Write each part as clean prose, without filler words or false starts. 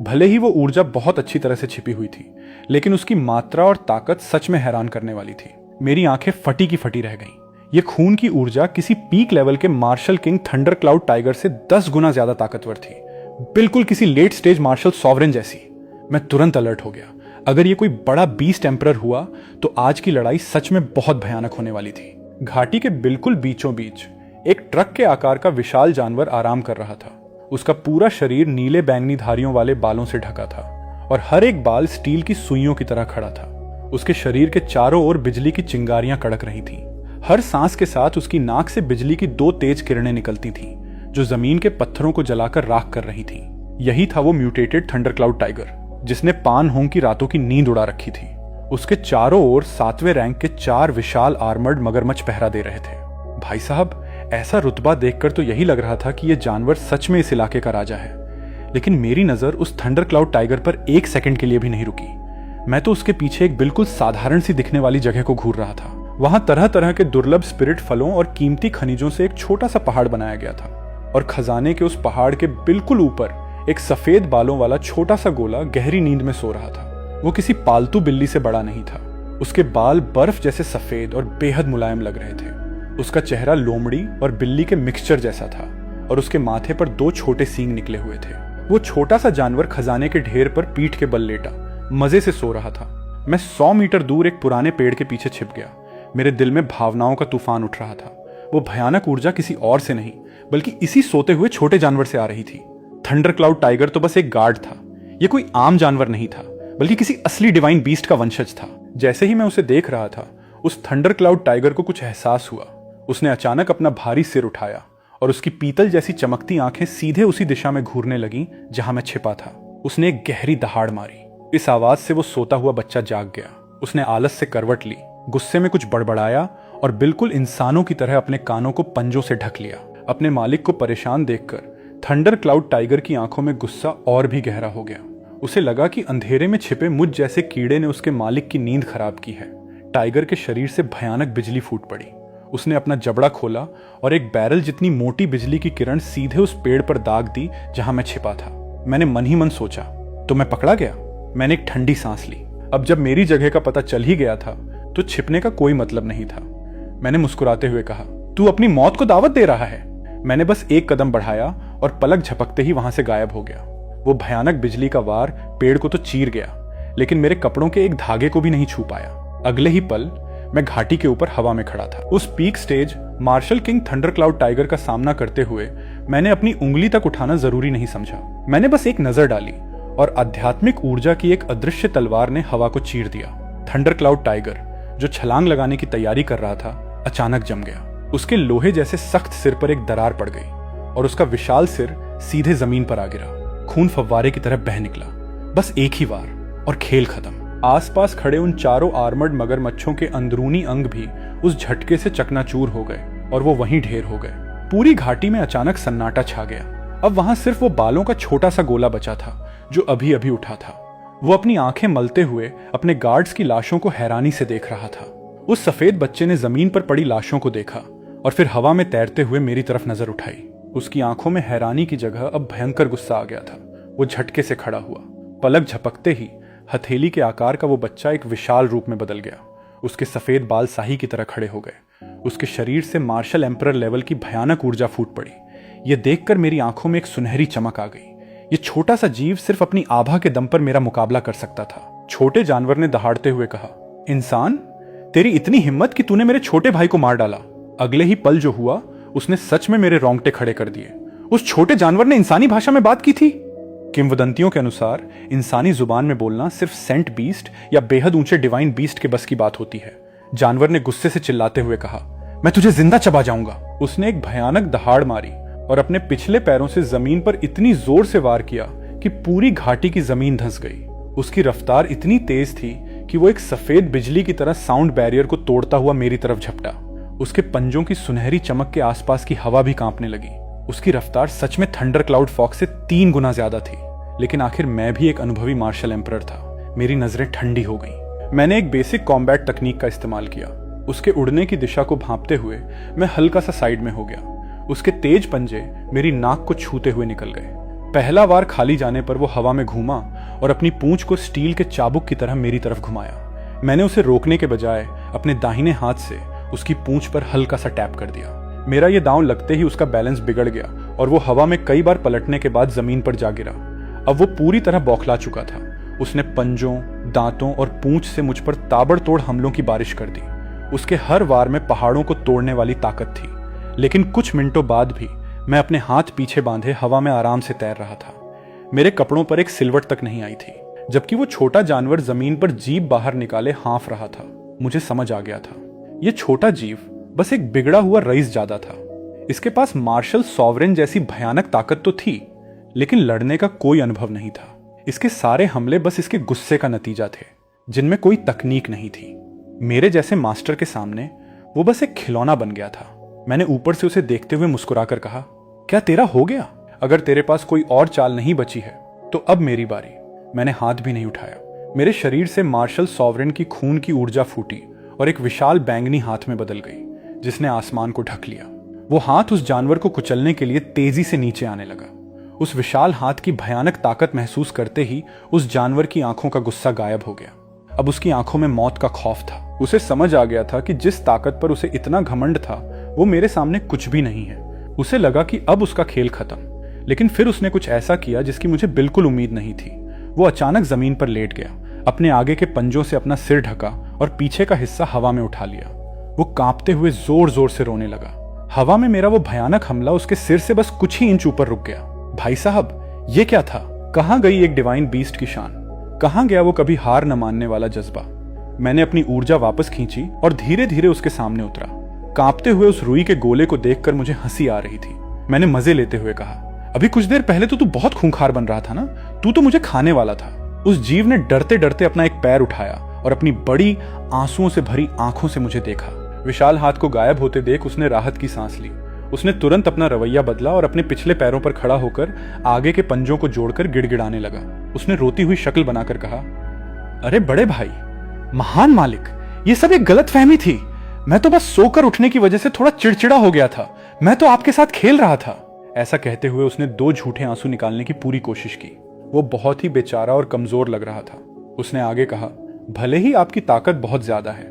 भले ही वो ऊर्जा बहुत अच्छी तरह से छिपी हुई थी, लेकिन उसकी मात्रा और ताकत सच में हैरान करने वाली थी। मेरी आंखें फटी की फटी रह गईं। ये खून की ऊर्जा किसी पीक लेवल के Martial King Thunder Cloud Tiger से 10 गुना ज्यादा ताकतवर थी, बिल्कुल किसी लेट स्टेज मार्शल सॉवरेन जैसी। मैं तुरंत अलर्ट हो गया। अगर ये कोई बड़ा बीस्ट एम्परर हुआ तो आज की लड़ाई सच में बहुत भयानक होने वाली थी। घाटी के बिल्कुल बीचों बीच एक ट्रक के आकार का विशाल जानवर आराम कर रहा था। उसका पूरा शरीर नीले बैंगनी धारियों वाले बालों से ढका था और हर एक बाल स्टील की सुइयों की तरह खड़ा था। उसके शरीर के चारों ओर बिजली की चिंगारियां कड़क रही थीं। हर सांस के साथ उसकी नाक से बिजली की 2 तेज किरणें निकलती थीं, जो जमीन के पत्थरों को जलाकर राख कर रही थीं। यही था वो म्यूटेटेड थंडर क्लाउड टाइगर, जिसने पान होंग की रातों की नींद उड़ा रखी थी। उसके चारों ओर 7वें रैंक के 4 विशाल आर्मर्ड मगरमच्छ पहरा दे रहे थे। भाई साहब, ऐसा रुतबा देखकर तो यही लग रहा था कि यह जानवर सच में इस इलाके का राजा है। लेकिन मेरी नजर उस थंडर क्लाउड टाइगर पर 1 सेकंड के लिए भी नहीं रुकी। मैं तो उसके पीछे एक बिल्कुल साधारण सी दिखने वाली जगह को घूर रहा था। वहां तरह तरह के दुर्लभ स्पिरिट फलों और कीमती खनिजों से एक छोटा सा पहाड़ बनाया गया था, और खजाने के उस पहाड़ के बिल्कुल ऊपर एक सफेद बालों वाला छोटा सा गोला गहरी नींद में सो रहा था। वो किसी पालतू बिल्ली से बड़ा नहीं था। उसके बाल बर्फ जैसे सफेद और बेहद मुलायम लग रहे थे। उसका चेहरा लोमड़ी और बिल्ली के मिक्सचर जैसा था, और उसके माथे पर 2 छोटे सींग निकले हुए थे। वो छोटा सा जानवर खजाने के ढेर पर पीठ के बल लेटा मजे से सो रहा था। मैं 100 मीटर दूर एक पुराने पेड़ के पीछे छिप गया। मेरे दिल में भावनाओं का तूफान उठ रहा था। वो भयानक ऊर्जा किसी और से नहीं, बल्कि इसी सोते हुए छोटे जानवर से आ रही थी। थंडर क्लाउड टाइगर तो बस एक गार्ड था। ये कोई आम जानवर नहीं था, बल्कि किसी असली डिवाइन बीस्ट का वंशज था। जैसे ही मैं उसे देख रहा था, उस थंडर क्लाउड टाइगर को कुछ एहसास हुआ। उसने अचानक अपना भारी सिर उठाया और उसकी पीतल जैसी चमकती आंखें सीधे उसी दिशा में घूरने लगीं जहां मैं छिपा था। उसने एक गहरी दहाड़ मारी। इस आवाज से वो सोता हुआ बच्चा जाग गया। उसने आलस से करवट ली, गुस्से में कुछ बड़बड़ाया और बिल्कुल इंसानों की तरह अपने कानों को पंजों से ढक लिया। अपने मालिक को परेशान देखकर थंडर क्लाउड टाइगर की आंखों में गुस्सा और भी गहरा हो गया। उसे लगा कि अंधेरे में छिपे मुझ जैसे कीड़े ने उसके मालिक की नींद खराब की है। टाइगर के शरीर से भयानक बिजली फूट पड़ी। उसने अपना जबड़ा खोला और एक बैरल जितनी मोटी बिजली की किरण सीधे उस पेड़ पर दाग दी जहां मैं छिपा था। मैंने मन ही मन सोचा, तो मैं पकड़ा गया। मैंने एक ठंडी सांस ली। अब जब मेरी जगह का पता चल ही गया था तो छिपने का कोई मतलब नहीं था। मैंने मुस्कुराते हुए कहा, तू अपनी मौत को दावत दे रहा है। मैंने बस एक कदम बढ़ाया और पलक झपकते ही वहां से गायब हो गया। वो भयानक बिजली का वार पेड़ को तो चीर गया, लेकिन मेरे कपड़ों के एक धागे को भी नहीं छू पाया। अगले ही पल मैं घाटी के ऊपर हवा में खड़ा था। उस peak stage Martial King Thunder Cloud Tiger का सामना करते हुए मैंने अपनी उंगली तक उठाना जरूरी नहीं समझा। मैंने बस एक नजर डाली और आध्यात्मिक ऊर्जा की एक अदृश्य तलवार ने हवा को चीर दिया। थंडर क्लाउड टाइगर, जो छलांग लगाने की तैयारी कर रहा था, अचानक जम गया। उसके लोहे जैसे सख्त सिर पर एक दरार पड़ गई और उसका विशाल सिर सीधे जमीन पर आ गिरा। खून फव्वारे की तरह बह निकला। बस एक ही वार और खेल खत्म। आसपास खड़े उन चारों आर्मर्ड मगरमच्छों के अंदरूनी अंग भी उस झटके से चकनाचूर हो गए और वो वहीं ढेर हो गए। पूरी घाटी में अचानक सन्नाटा छा गया। अब वहां सिर्फ वो बालों का छोटा सा गोला बचा था जो अभी अभी उठा था। वो अपनी आंखें मलते हुए अपने गार्ड्स की लाशों को हैरानी से देख रहा था। उस सफेद बच्चे ने जमीन पर पड़ी लाशों को देखा और फिर हवा में तैरते हुए मेरी तरफ नजर उठाई। उसकी आंखों में हैरानी की जगह अब भयंकर गुस्सा आ गया था। वो झटके से खड़ा हुआ। पलक झपकते ही हथेली के आकार का वो बच्चा एक विशाल रूप में बदल गया। उसके सफेद बाल शाही की तरह खड़े हो गए। उसके शरीर से मार्शल एम्परर लेवल की भयानक ऊर्जा फूट पड़ी। ये देखकर मेरी आंखों में एक सुनहरी चमक आ गई। ये छोटा सा जीव सिर्फ अपनी आभा के दम पर मेरा मुकाबला कर सकता था। छोटे जानवर ने दहाड़ते हुए कहा, इंसान, तेरी इतनी हिम्मत कि तूने मेरे छोटे भाई को मार डाला। अगले ही पल जो हुआ उसने सच में मेरे रोंगटे खड़े कर दिए। उस छोटे जानवर ने इंसानी भाषा में बात की थी। किंवदंतियों के अनुसार इंसानी जुबान में बोलना सिर्फ सेंट बीस्ट या बेहद ऊंचे डिवाइन बीस्ट के बस की बात होती है। जानवर ने गुस्से से चिल्लाते हुए कहा, मैं तुझे जिंदा चबा जाऊंगा। उसने एक भयानक दहाड़ मारी और अपने पिछले पैरों से जमीन पर इतनी जोर से वार किया कि पूरी घाटी की जमीन धंस गई। उसकी रफ्तार इतनी तेज थी कि वो एक सफेद बिजली की तरह साउंड बैरियर को तोड़ता हुआ मेरी तरफ झपटा। उसके पंजों की सुनहरी चमक के आसपास की हवा भी कांपने लगी। उसकी रफ्तार सच में थंडर क्लाउड फॉक्स से 3 गुना ज्यादा थी। लेकिन आखिर मैं भी एक अनुभवी मार्शल एम्परर था। मेरी नजरें ठंडी हो गईं। मैंने एक बेसिक कॉम्बैट तकनीक का इस्तेमाल किया। उसके उड़ने की दिशा को भांपते हुए मैं हल्का सा साइड में हो गया। उसके तेज पंजे मेरी नाक को छूते हुए निकल गए। पहला वार खाली जाने पर वो हवा में घूमा और अपनी पूंछ को स्टील के चाबुक की तरह मेरी तरफ घुमाया। मैंने उसे रोकने के बजाय अपने दाहिने हाथ से उसकी पूंछ पर हल्का सा टैप कर दिया। मेरा ये दांव लगते ही उसका बैलेंस बिगड़ गया और वो हवा में कई बार पलटने के बाद जमीन पर जा गिरा। अब वो पूरी तरह बौखला चुका था। उसने पंजों, दांतों और पूंछ से मुझ पर ताबड़तोड़ हमलों की बारिश कर दी। उसके हर वार में पहाड़ों को तोड़ने वाली ताकत थी। लेकिन कुछ मिनटों बाद भी मैं अपने हाथ पीछे बांधे हवा में आराम से तैर रहा था। मेरे कपड़ों पर एक सिलवट तक नहीं आई थी, जबकि वो छोटा जानवर जमीन पर जीभ बाहर निकाले हाँफ रहा था। मुझे समझ आ गया था, ये छोटा जीव बस एक बिगड़ा हुआ रईस ज्यादा था। इसके पास मार्शल सॉवरेन जैसी भयानक ताकत तो थी, लेकिन लड़ने का कोई अनुभव नहीं था। इसके सारे हमले बस इसके गुस्से का नतीजा थे, जिनमें कोई तकनीक नहीं थी। मेरे जैसे मास्टर के सामने वो बस एक खिलौना बन गया था। मैंने ऊपर से उसे देखते हुए मुस्कुराकर कहा, क्या तेरा हो गया? अगर तेरे पास कोई और चाल नहीं बची है तो अब मेरी बारी। मैंने हाथ भी नहीं उठाया। मेरे शरीर से मार्शल सॉवरेन की खून की ऊर्जा फूटी और एक विशाल बैंगनी हाथ में बदल गई, जिसने आसमान को ढक लिया। वो हाथ उस जानवर को कुचलने के लिए तेजी से नीचे आने लगा। उस विशाल हाथ की भयानक ताकत महसूस करते ही उस जानवर की आंखों का गुस्सा गायब हो गया। अब उसकी आंखों में मौत का खौफ था। उसे समझ आ गया था कि जिस ताकत पर उसे इतना घमंड था वो मेरे सामने कुछ भी नहीं है। उसे लगा कि अब उसका खेल खत्म, लेकिन फिर उसने कुछ ऐसा किया जिसकी मुझे बिल्कुल उम्मीद नहीं थी। वो अचानक जमीन पर लेट गया, अपने आगे के पंजों से अपना सिर ढका और पीछे का हिस्सा हवा में उठा लिया। वो कांपते हुए जोर जोर से रोने लगा। हवा में मेरा वो भयानक हमला उसके सिर से बस कुछ ही इंच ऊपर रुक गया। भाई साहब, ये क्या था? कहां गई एक डिवाइन बीस्ट की शान? कहां गया वो कभी हार न मानने वाला जज्बा? मैंने अपनी ऊर्जा वापस खींची और धीरे धीरे उसके सामने उतरा। कांपते हुए उस रुई के गोले को देखकर मुझे हंसी आ रही थी। मैंने मजे लेते हुए कहा, अभी कुछ देर पहले तो तू बहुत खूंखार बन रहा था ना? तू तो मुझे खाने वाला था। उस जीव ने डरते डरते अपना एक पैर उठाया और अपनी बड़ी आंसुओं से भरी आंखों से मुझे देखा। विशाल हाथ को गायब होते देख उसने राहत की सांस ली। उसने तुरंत अपना रवैया बदला और अपने पिछले पैरों पर खड़ा होकर आगे के पंजों को जोड़कर गिड़गिड़ाने लगा। उसने रोती हुई शक्ल बनाकर कहा, अरे बड़े भाई, महान मालिक, ये सब एक गलतफहमी थी। मैं तो बस सोकर उठने की वजह से थोड़ा चिड़चिड़ा हो गया था। मैं तो आपके साथ खेल रहा था। ऐसा कहते हुए उसने 2 झूठे आंसू निकालने की पूरी कोशिश की। वो बहुत ही बेचारा और कमजोर लग रहा था। उसने आगे कहा, भले ही आपकी ताकत बहुत ज्यादा है,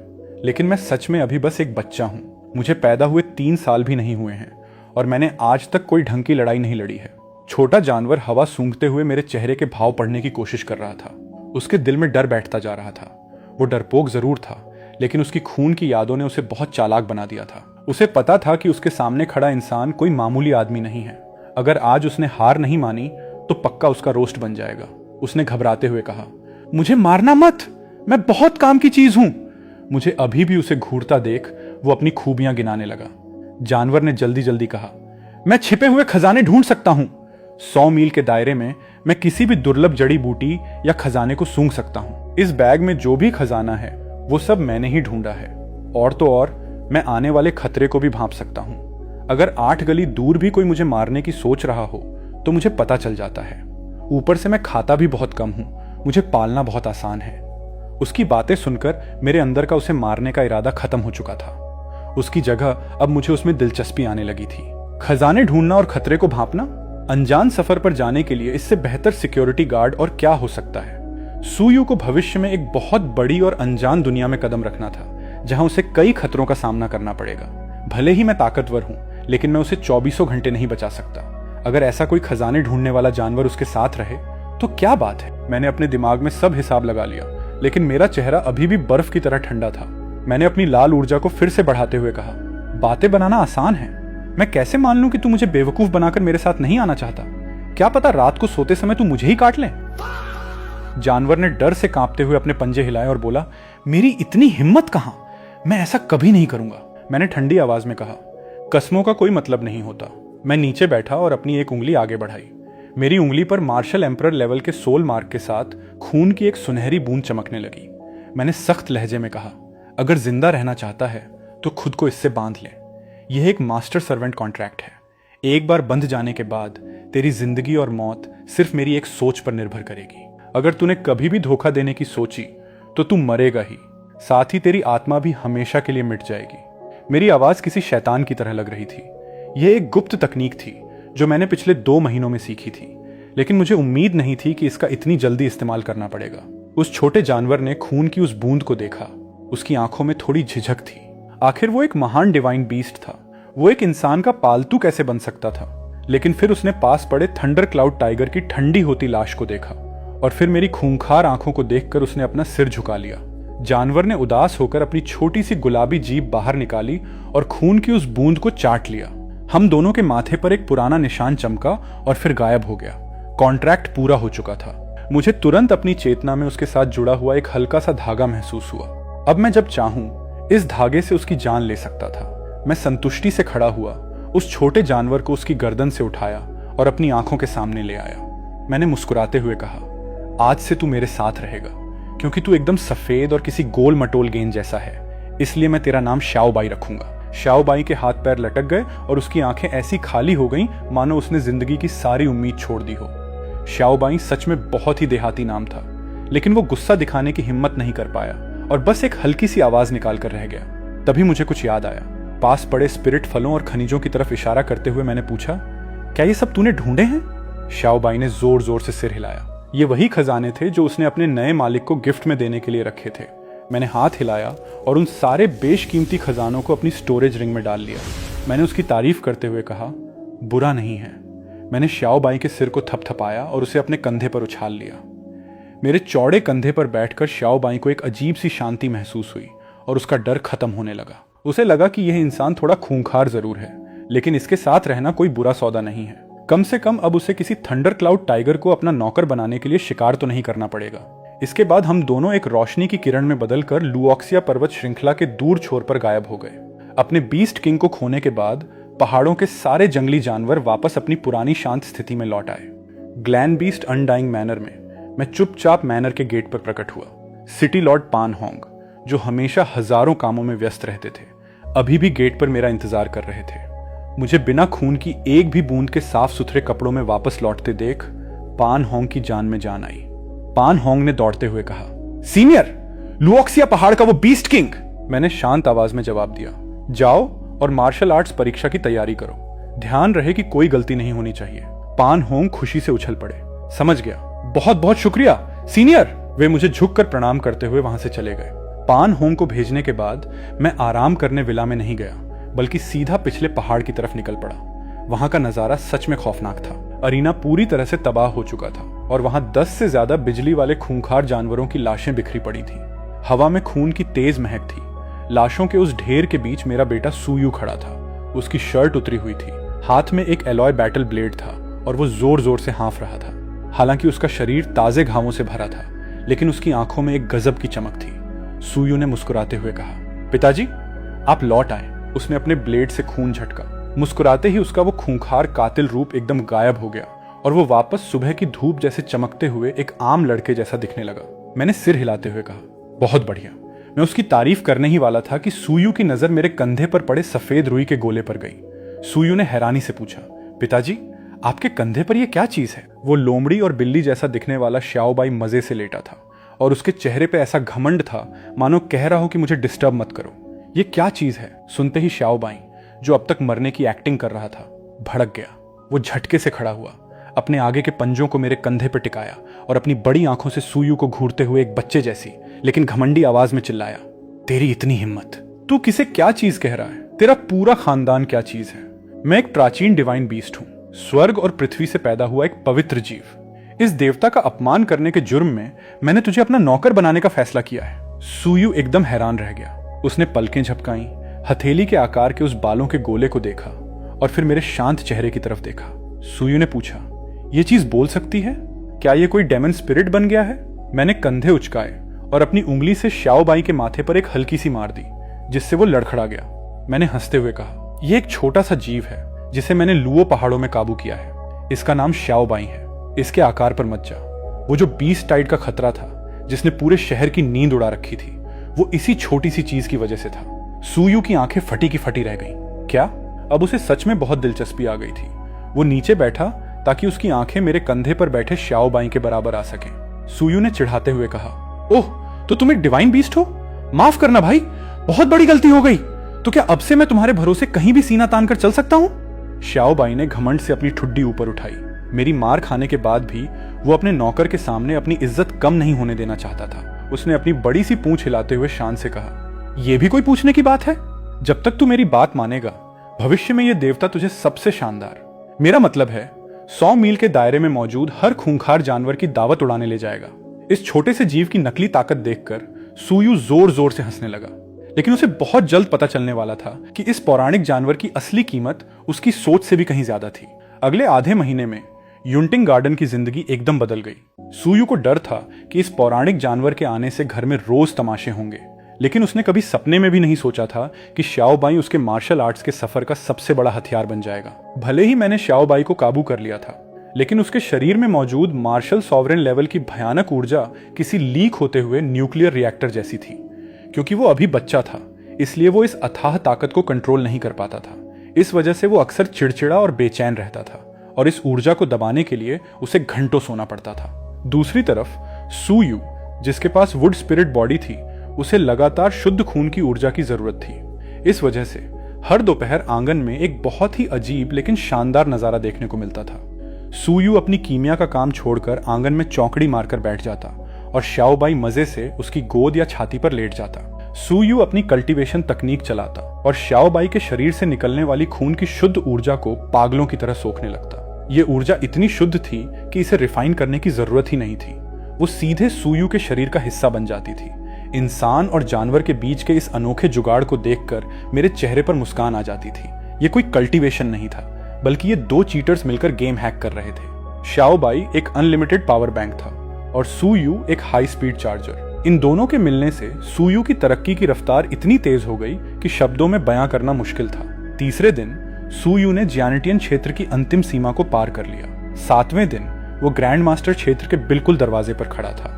लेकिन मैं सच में अभी बस एक बच्चा हूं। मुझे पैदा हुए 3 साल भी नहीं हुए हैं और मैंने आज तक कोई ढंग की लड़ाई नहीं लड़ी है। छोटा जानवर हवा सूंघते हुए मेरे चेहरे के भाव पढ़ने की कोशिश कर रहा था। उसके दिल में डर बैठता जा रहा था। वो डरपोक जरूर था, लेकिन उसकी खून की यादों ने उसे बहुत चालाक बना दिया था। उसे पता था कि उसके सामने खड़ा इंसान कोई मामूली आदमी नहीं है। अगर आज उसने हार नहीं मानी तो पक्का उसका रोस्ट बन जाएगा। उसने घबराते हुए कहा, मुझे मारना मत, मैं बहुत काम की चीज हूं। मुझे अभी भी उसे घूरता देख वो अपनी खूबियां गिनाने लगा। जानवर ने जल्दी जल्दी कहा, मैं छिपे हुए खजाने ढूंढ सकता हूं। 100 मील के दायरे में मैं किसी भी दुर्लभ जड़ी बूटी या खजाने को सूंघ सकता हूं। इस बैग में जो भी खजाना है वो सब मैंने ही ढूंढा है। और तो और मैं आने वाले खतरे को भी भांप सकता हूं। अगर 8 गली दूर भी कोई मुझे मारने की सोच रहा हो तो मुझे पता चल जाता है। ऊपर से मैं खाता भी बहुत कम हूं। मुझे पालना बहुत आसान है। उसकी बातें सुनकर मेरे अंदर का उसे मारने का इरादा खत्म हो चुका था। उसकी जगह अब मुझे उसमें दिलचस्पी आने लगी थी। खजाने ढूंढना और खतरे को भांपना, अनजान सफर पर जाने के लिए इससे बेहतर सिक्योरिटी गार्ड और क्या हो सकता है। सुयू को भविष्य में एक बहुत बड़ी और अनजान दुनिया में कदम रखना था, जहां उसे कई खतरों का सामना करना पड़ेगा। भले ही मैं ताकतवर हूं, लेकिन मैं उसे 24 घंटे नहीं बचा सकता। अगर ऐसा कोई खजाने ढूंढने वाला जानवर उसके साथ रहे तो क्या बात है। मैंने अपने दिमाग में सब हिसाब लगा लिया, लेकिन मेरा चेहरा अभी भी बर्फ की तरह ठंडा था। मैंने अपनी लाल ऊर्जा को फिर से बढ़ाते हुए कहा, बातें बनाना आसान है। मैं कैसे मान लूं कि तू मुझे बेवकूफ बनाकर मेरे साथ नहीं आना चाहता? क्या पता रात को सोते समय तू मुझे ही काट ले। जानवर ने डर से कांपते हुए अपने पंजे हिलाए और बोला, मेरी इतनी हिम्मत कहां, मैं ऐसा कभी नहीं करूंगा। मैंने ठंडी आवाज में कहा, कस्मों का कोई मतलब नहीं होता। मैं नीचे बैठा और अपनी एक उंगली आगे बढ़ाई। मेरी उंगली पर मार्शल एम्परर लेवल के सोल मार्क के साथ खून की एक सुनहरी बूंद चमकने लगी। मैंने सख्त लहजे में कहा, अगर जिंदा रहना चाहता है तो खुद को इससे बांध ले। यह एक मास्टर सर्वेंट कॉन्ट्रैक्ट है। एक बार बंध जाने के बाद तेरी जिंदगी और मौत सिर्फ मेरी एक सोच पर निर्भर करेगी। अगर तूने कभी भी धोखा देने की सोची तो तू मरेगा ही, साथ ही तेरी आत्मा भी हमेशा के लिए मिट जाएगी। मेरी आवाज किसी शैतान की तरह लग रही थी। यह एक गुप्त तकनीक थी जो मैंने पिछले 2 महीनों में सीखी थी, लेकिन मुझे उम्मीद नहीं थी कि इसका इतनी जल्दी इस्तेमाल करना पड़ेगा। उस छोटे जानवर ने खून की उस बूंद को देखा। उसकी आंखों में थोड़ी झिझक थी। आखिर वो एक महान डिवाइन बीस्ट था। वो एक इंसान का पालतू कैसे बन सकता था? लेकिन फिर उसने पास पड़े थंडर क्लाउड टाइगर की ठंडी होती लाश को देखा और फिर मेरी खूंखार आंखों को देखकर उसने अपना सिर झुका लिया। जानवर ने उदास होकर अपनी छोटी सी गुलाबी जीभ बाहर निकाली और खून की उस बूंद को चाट लिया। हम दोनों के माथे पर एक पुराना निशान चमका और फिर गायब हो गया। कॉन्ट्रैक्ट पूरा हो चुका था। मुझे तुरंत अपनी चेतना में उसके साथ जुड़ा हुआ एक हल्का सा धागा महसूस हुआ। अब मैं जब चाहूं इस धागे से उसकी जान ले सकता था। मैं संतुष्टि से खड़ा हुआ, उस छोटे जानवर को उसकी गर्दन से उठाया और अपनी आंखों के सामने ले आया। मैंने मुस्कुराते हुए कहा, आज से तू मेरे साथ रहेगा, क्योंकि तू एकदम सफेद और किसी गोल मटोल गेंद जैसा है। इसलिए मैं तेरा नाम श्याओबाई रखूंगा। श्याओबाई के हाथ पैर लटक गए और उसकी आंखें ऐसी खाली हो गईं मानो उसने जिंदगी की सारी उम्मीद छोड़ दी हो। श्याओबाई सच में बहुत ही देहाती नाम था, लेकिन वो गुस्सा दिखाने की हिम्मत नहीं कर पाया और बस एक हल्की सी आवाज निकाल कर रह गया। तभी मुझे कुछ याद आया। पास पड़े स्पिरिट फलों और खनिजों की तरफ इशारा करते हुए मैंने पूछा, क्या ये सब तूने ढूंढे हैं? श्याओबाई ने जोर जोर से सिर हिलाया। ये वही खजाने थे जो उसने अपने नए मालिक को गिफ्ट में देने के लिए रखे थे। मैंने हाथ हिलाया और उन सारे बेशकीमती खजानों को अपनी स्टोरेज रिंग में डाल लिया। मैंने उसकी तारीफ करते हुए कहा, बुरा नहीं है। मैंने श्याओबाई के सिर को थपथपाया और उसे अपने कंधे पर उछाल लिया। मेरे चौड़े कंधे पर बैठकर श्याओबाई को एक अजीब सी शांति महसूस हुई और उसका डर खत्म होने लगा। उसे लगा कि यह इंसान थोड़ा खूंखार जरूर है, लेकिन इसके साथ रहना कोई बुरा सौदा नहीं है। कम से कम अब उसे किसी थंडर क्लाउड टाइगर को अपना नौकर बनाने के लिए शिकार तो नहीं करना पड़ेगा। इसके बाद हम दोनों एक रोशनी की किरण में बदलकर लुओक्सिया पर्वत श्रृंखला के दूर छोर पर गायब हो गए। अपने बीस्ट किंग को खोने के बाद पहाड़ों के सारे जंगली जानवर वापस अपनी पुरानी शांत स्थिति में लौट आए। ग्लैन बीस्ट अनडाइंग मैनर में मैं चुपचाप मैनर के गेट पर प्रकट हुआ। सिटी लॉर्ड पान होंग, जो हमेशा हजारों कामों में व्यस्त रहते थे, अभी भी गेट पर मेरा इंतजार कर रहे थे। मुझे बिना खून की एक भी बूंद के साफ सुथरे कपड़ों में वापस लौटते देख पान होंग की जान में जान आई। पान होंग ने दौड़ते हुए कहा, सीनियर, लुओक्सिया पहाड़ का वो बीस्ट किंग। मैंने शांत आवाज में जवाब दिया, जाओ और मार्शल आर्ट्स परीक्षा की तैयारी करो। ध्यान रहे कि कोई गलती नहीं होनी चाहिए। पान होंग खुशी से उछल पड़े। समझ गया, बहुत बहुत शुक्रिया सीनियर। वे मुझे झुककर प्रणाम करते हुए वहां से चले गए। पान होंग को भेजने के बाद मैं आराम करने विला में नहीं गया, बल्कि सीधा पिछले पहाड़ की तरफ निकल पड़ा। वहां का नजारा सच में खौफनाक था। अरीना पूरी तरह से तबाह हो चुका था और वहां 10 से ज्यादा बिजली वाले खूंखार जानवरों की लाशें बिखरी पड़ी थी। हवा में खून की तेज महक थी। लाशों के उस ढेर के बीच मेरा बेटा सूयू खड़ा था। उसकी शर्ट उतरी हुई थी, हाथ में एक एलॉय बैटल ब्लेड था और वो जोर जोर से हाँफ रहा था। हालांकि उसका शरीर ताजे घावों से भरा था, लेकिन उसकी आंखों में एक गजब की चमक थी। सूयू ने मुस्कुराते हुए कहा, पिताजी आप लौट आए। उसने अपने ब्लेड से खून झटका। मुस्कुराते ही उसका वो खूंखार कातिल रूप एकदम गायब हो गया और वो वापस सुबह की धूप जैसे चमकते हुए एक आम लड़के जैसा दिखने लगा। मैंने सिर हिलाते हुए कहा, बहुत बढ़िया। मैं उसकी तारीफ करने ही वाला था कि सूयू की नजर मेरे कंधे पर पड़े सफेद रुई के गोले पर गई। सूयू ने हैरानी से पूछा, पिताजी आपके कंधे पर यह क्या चीज है? वो लोमड़ी और बिल्ली जैसा दिखने वाला श्याओबाई मजे से लेटा था और उसके चेहरे पे ऐसा घमंड था मानो कह रहा हो कि मुझे डिस्टर्ब मत करो। ये क्या चीज है? सुनते ही श्याओबाई, जो अब तक मरने की एक्टिंग कर रहा था, भड़क गया। वो झटके से खड़ा हुआ, अपने आगे के पंजों को मेरे कंधे पर टिकाया और अपनी बड़ी आंखों से सूयू को घूरते हुए एक बच्चे जैसी लेकिन घमंडी आवाज में चिल्लाया, तेरी इतनी हिम्मत! तू किसे क्या चीज कह रहा है? तेरा पूरा खानदान क्या चीज है? मैं एक प्राचीन डिवाइन बीस्ट हूं, स्वर्ग और पृथ्वी से पैदा हुआ एक पवित्र जीव। इस देवता का अपमान करने के जुर्म में मैंने तुझे अपना नौकर बनाने का फैसला किया है। सूयू एकदम हैरान रह गया। उसने पलकें झपकाई, हथेली के आकार के उस बालों के गोले को देखा और फिर मेरे शांत चेहरे की तरफ देखा। सूयू ने पूछा, ये चीज बोल सकती है? क्या ये कोई डेमन स्पिरिट बन गया है? मैंने कंधे उचकाए और अपनी उंगली से श्याओबाई के माथे पर एक हल्की सी मार दी, जिससे वो लड़खड़ा गया। मैंने हंसते हुए कहा, यह एक छोटा सा जीव है जिसे मैंने लुओ पहाड़ों में काबू किया है। इसका नाम श्याओबाई है। इसके आकार पर मत जा। वो जो बीस्ट टाइड का खतरा था, जिसने पूरे शहर की नींद उड़ा रखी थी, वो इसी छोटी सी चीज की वजह से था। सूयू की आंखें फटी की फटी रह गईं। क्या? अब उसे सच में बहुत दिलचस्पी आ गई थी। वो नीचे बैठा ताकि उसकी आंखें मेरे कंधे पर बैठे श्याओबाई के बराबर आ सकें। सूयू ने चिढ़ाते हुए कहा, ओह, तो तुम एक डिवाइन बीस्ट हो? माफ करना भाई, बहुत बड़ी गलती हो गई। तो क्या अब से मैं तुम्हारे भरोसे कहीं भी सीना तान कर चल सकता हूं? श्याओबाई ने घमंड से अपनी ठुड्डी ऊपर उठाई। मेरी मार खाने के बाद भी वो अपने नौकर के सामने अपनी इज्जत कम नहीं होने देना चाहता था। उसने अपनी बड़ी सी पूंछ हिलाते हुए शान से कहा, यह भी कोई पूछने की बात है? जब तक तू मेरी बात मानेगा, भविष्य में यह देवता तुझे सबसे शानदार, मेरा मतलब है 100 मील के दायरे में मौजूद हर खूंखार जानवर की दावत उड़ाने ले जाएगा। इस छोटे से जीव की नकली ताकत देखकर सूयू जोर जोर से हंसने लगा, लेकिन उसे बहुत जल्द पता चलने वाला था कि इस पौराणिक जानवर की असली कीमत उसकी सोच से भी कहीं ज्यादा थी। अगले आधे महीने में यूंटिंग गार्डन की जिंदगी एकदम बदल गई। सूयू को डर था कि इस पौराणिक जानवर के आने से घर में रोज तमाशे होंगे, लेकिन उसने कभी सपने में भी नहीं सोचा था कि श्याओबाई उसके मार्शल आर्ट्स के सफर का सबसे बड़ा हथियार बन जाएगा। भले ही मैंने श्याओबाई को काबू कर लिया था, लेकिन उसके शरीर में मौजूद मार्शल सॉवरेन लेवल की भयानक ऊर्जा किसी लीक होते हुए न्यूक्लियर रिएक्टर जैसी थी। क्योंकि वो अभी बच्चा था, इसलिए वो इस अथाह ताकत को कंट्रोल नहीं कर पाता था। इस वजह से वो अक्सर चिड़चिड़ा और बेचैन रहता था, और इस ऊर्जा को दबाने के लिए उसे घंटों सोना पड़ता था। दूसरी तरफ सूयू, जिसके पास वुड स्पिरिट बॉडी थी, उसे लगातार शुद्ध खून की ऊर्जा की जरूरत थी। इस वजह से हर दोपहर आंगन में एक बहुत ही अजीब लेकिन शानदार नजारा देखने को मिलता था। सूयू अपनी कीमिया का काम छोड़कर आंगन में चौकड़ी मारकर बैठ जाता और श्याओबाई मजे से उसकी गोद या छाती पर लेट जाता। सूयू अपनी कल्टीवेशन तकनीक चलाता और श्याओबाई के शरीर से निकलने वाली खून की शुद्ध ऊर्जा को पागलों की तरह सोखने लगता। ये ऊर्जा इतनी शुद्ध थी कि इसे रिफाइन करने की जरूरत ही नहीं थी। वो सीधे सूयू के शरीर का हिस्सा बन जाती थी। इंसान और जानवर के बीच के इस अनोखे जुगाड़ को देखकर मेरे चेहरे पर मुस्कान आ जाती थी। ये कोई कल्टीवेशन नहीं था, बल्कि ये दो चीटर्स मिलकर गेम हैक कर रहे थे। श्याओबाई एक अनलिमिटेड पावर बैंक था और सूयू एक हाई स्पीड चार्जर। इन दोनों के मिलने से सूयू की तरक्की की रफ्तार इतनी तेज हो गई कि शब्दों में बयां करना मुश्किल था। तीसरे दिन सूयू ने जियानिटियन क्षेत्र की अंतिम सीमा को पार कर लिया। 7वें दिन वो ग्रैंड मास्टर क्षेत्र के बिल्कुल दरवाजे पर खड़ा था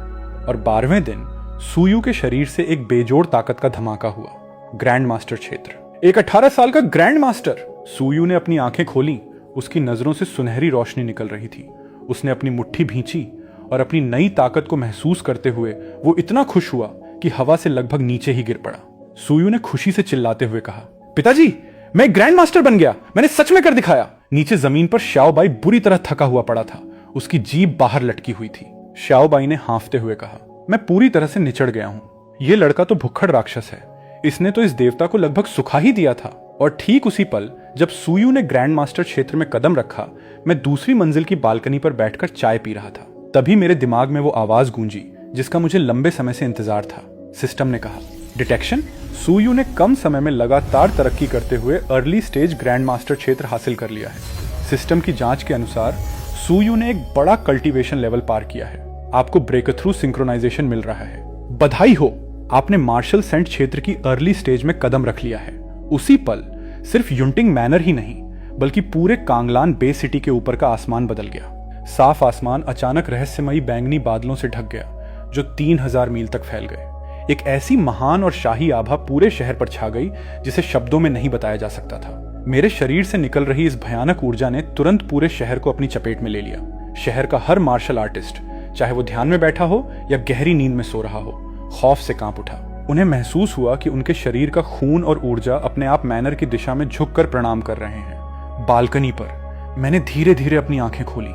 और 12वें दिन सूयू के शरीर से एक बेजोड़ ताकत का धमाका हुआ। ग्रैंड मास्टर क्षेत्र, एक 18 साल का ग्रैंड मास्टर। सूयू ने अपनी आंखें खोली। उसकी नजरों से सुनहरी रोशनी निकल रही थी। उसने अपनी मुट्ठी भींची और अपनी नई ताकत को महसूस करते हुए वो इतना खुश हुआ कि हवा से लगभग नीचे ही गिर पड़ा। सूयू ने खुशी से चिल्लाते हुए कहा, पिताजी, मैं ग्रैंड मास्टर बन गया, मैंने सच में कर दिखाया। नीचे जमीन पर श्याओबाई बुरी तरह थका हुआ पड़ा था। उसकी जीभ बाहर लटकी हुई थी। श्याओबाई ने हांफते हुए कहा, मैं पूरी तरह से निचड़ गया हूं। यह लड़का तो भुक्खड़ राक्षस है। इसने तो इस देवता को लगभग सुखा ही दिया था। और ठीक उसी पल जब सूयू ने ग्रैंड मास्टर क्षेत्र में कदम रखा, मैं दूसरी मंजिल की बालकनी पर बैठकर चाय पी रहा था। तभी मेरे दिमाग में वो आवाज गूंजी जिसका मुझे लंबे समय से इंतजार था। सिस्टम ने कहा, डिटेक्शन। सूयू ने कम समय में लगातार तरक्की करते हुए अर्ली स्टेज ग्रैंड मास्टर क्षेत्र हासिल कर लिया है। सिस्टम की जांच के अनुसार सूयू ने एक बड़ा कल्टीवेशन लेवल पार किया है। आपको ब्रेक थ्रू सिंक्रोनाइजेशन मिल रहा है। बधाई हो, आपने मार्शल सेंट क्षेत्र की अर्ली स्टेज में कदम रख लिया है। उसी पल सिर्फ यूंटिंग मैनर ही नहीं, बल्कि पूरे कांगलान बे सिटी के ऊपर का आसमान बदल गया। साफ आसमान अचानक रहस्यमयी बैंगनी बादलों से ढक गया जो 3000 मील तक फैल गए। एक ऐसी महान और शाही आभा पूरे शहर पर छा गई जिसे शब्दों में नहीं बताया जा सकता था। मेरे शरीर से निकल रही इस भयानक ऊर्जा ने तुरंत पूरे शहर को अपनी चपेट में ले लिया। शहर का हर मार्शल आर्टिस्ट, चाहे वो ध्यान में बैठा हो या गहरी नींद में सो रहा हो, खौफ से कांप उठा। उन्हें महसूस हुआ कि उनके शरीर का खून और ऊर्जा अपने आप मैनर की दिशा में झुककर प्रणाम कर रहे हैं। बालकनी पर मैंने धीरे धीरे अपनी आंखें खोली।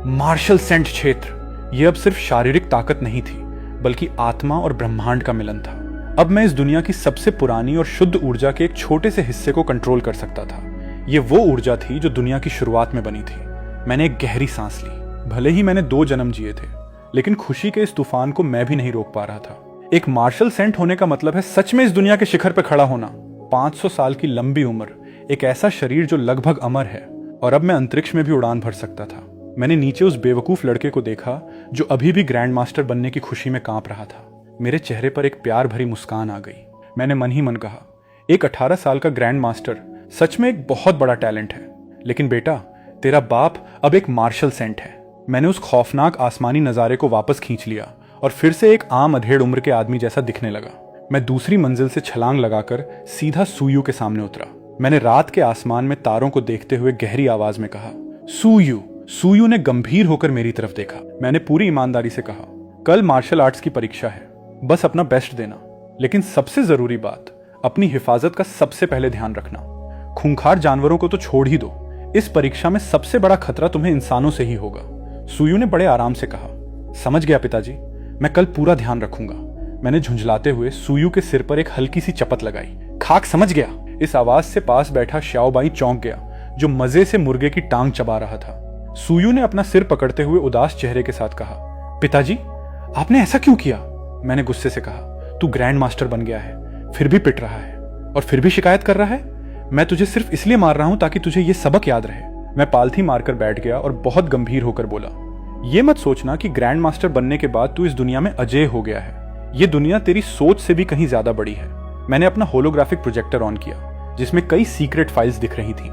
मार्शल सेंट क्षेत्र, यह अब सिर्फ शारीरिक ताकत नहीं थी, बल्कि आत्मा और ब्रह्मांड का मिलन था। अब मैं इस दुनिया की सबसे पुरानी और शुद्ध ऊर्जा के एक छोटे से हिस्से को कंट्रोल कर सकता था। यह वो ऊर्जा थी जो दुनिया की शुरुआत में बनी थी। मैंने एक गहरी सांस ली। भले ही मैंने 2 जन्म जिए थे, लेकिन खुशी के इस तूफान को मैं भी नहीं रोक पा रहा था। एक मार्शल सेंट होने का मतलब है सच में इस दुनिया के शिखर पर खड़ा होना। 500 साल की लंबी उम्र, एक ऐसा शरीर जो लगभग अमर है, और अब मैं अंतरिक्ष में भी उड़ान भर सकता था। मैंने नीचे उस बेवकूफ लड़के को देखा जो अभी भी ग्रैंड मास्टर बनने की खुशी में कांप रहा था। मेरे चेहरे पर एक प्यार भरी मुस्कान आ गई। मैंने मन ही मन कहा, एक 18 साल का ग्रैंड मास्टर सच में एक बहुत बड़ा टैलेंट है, लेकिन बेटा, तेरा बाप अब एक मार्शल सेंट है। मैंने उस खौफनाक आसमानी नजारे को वापस खींच लिया और फिर से एक आम अधेड़ उम्र के आदमी जैसा दिखने लगा। मैं दूसरी मंजिल से छलांग लगाकर सीधा सूयू के सामने उतरा। मैंने रात के आसमान में तारों को देखते हुए गहरी आवाज में कहा, सूयू। सूयू ने गंभीर होकर मेरी तरफ देखा। मैंने पूरी ईमानदारी से कहा, कल मार्शल आर्ट्स की परीक्षा है, बस अपना बेस्ट देना, लेकिन सबसे जरूरी बात, अपनी हिफाजत का सबसे पहले ध्यान रखना। खूंखार जानवरों को तो छोड़ ही दो, इस परीक्षा में सबसे बड़ा खतरा तुम्हें इंसानों से ही होगा। सुयू ने बड़े आराम से कहा। समझ गया पिताजी, मैं कल पूरा ध्यान रखूंगा। मैंने झुंझलाते हुए सुयू के सिर पर एक हल्की सी चपत लगाई। खाक समझ गया। इस आवाज से पास बैठा श्याओबाई चौंक गया, जो मजे से मुर्गे की टांग चबा रहा था। सुयू ने अपना सिर पकड़ते हुए उदास चेहरे के साथ कहा, पिताजी आपने ऐसा क्यों किया? मैंने गुस्से से कहा, तू ग्रैंड मास्टर बन गया है, फिर भी पिट रहा है और फिर भी शिकायत कर रहा है। मैं तुझे सिर्फ इसलिए मार रहा हूं ताकि तुझे यह सबक याद रहे। मैं पालथी मारकर बैठ गया और बहुत गंभीर होकर बोला, ये मत सोचना कि ग्रैंड मास्टर बनने के बाद तू इस दुनिया में अजेय हो गया है। ये दुनिया तेरी सोच से भी कहीं ज्यादा बड़ी है। मैंने अपना होलोग्राफिक प्रोजेक्टर ऑन किया, जिसमें कई सीक्रेट फाइल्स दिख रही थी।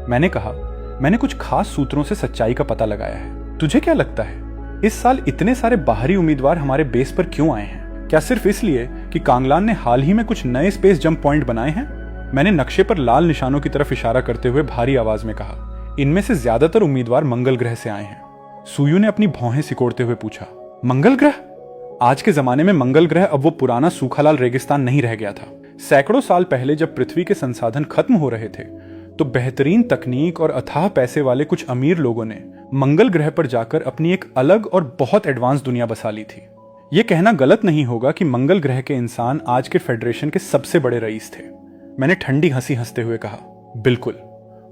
मैंने कहा, मैंने कुछ खास सूत्रों से सच्चाई का पता लगाया है। तुझे क्या लगता है इस साल इतने सारे बाहरी उम्मीदवार हमारे बेस पर क्यों आए हैं? क्या सिर्फ इसलिए कि कांगलान ने हाल ही में कुछ नए स्पेस जंप पॉइंट बनाए हैं? मैंने नक्शे पर लाल निशानों की तरफ इशारा करते हुए भारी आवाज में कहा, इनमें से ज्यादातर उम्मीदवार मंगल ग्रह से आए हैं। सुयू ने अपनी भौहें सिकोड़ते हुए पूछा, मंगल ग्रह? आज के जमाने में मंगल ग्रह अब वो पुराना सूखालाल रेगिस्तान नहीं रह गया था। सैकड़ों साल पहले जब पृथ्वी के संसाधन खत्म हो रहे थे, तो बेहतरीन तकनीक और अथाह पैसे वाले कुछ अमीर लोगों ने मंगल ग्रह पर जाकर अपनी एक अलग और बहुत एडवांस दुनिया बसा ली थी। यह कहना गलत नहीं होगा कि मंगल ग्रह के इंसान आज के फेडरेशन के सबसे बड़े रईस थे। मैंने ठंडी हंसी हंसते हुए कहा, बिल्कुल,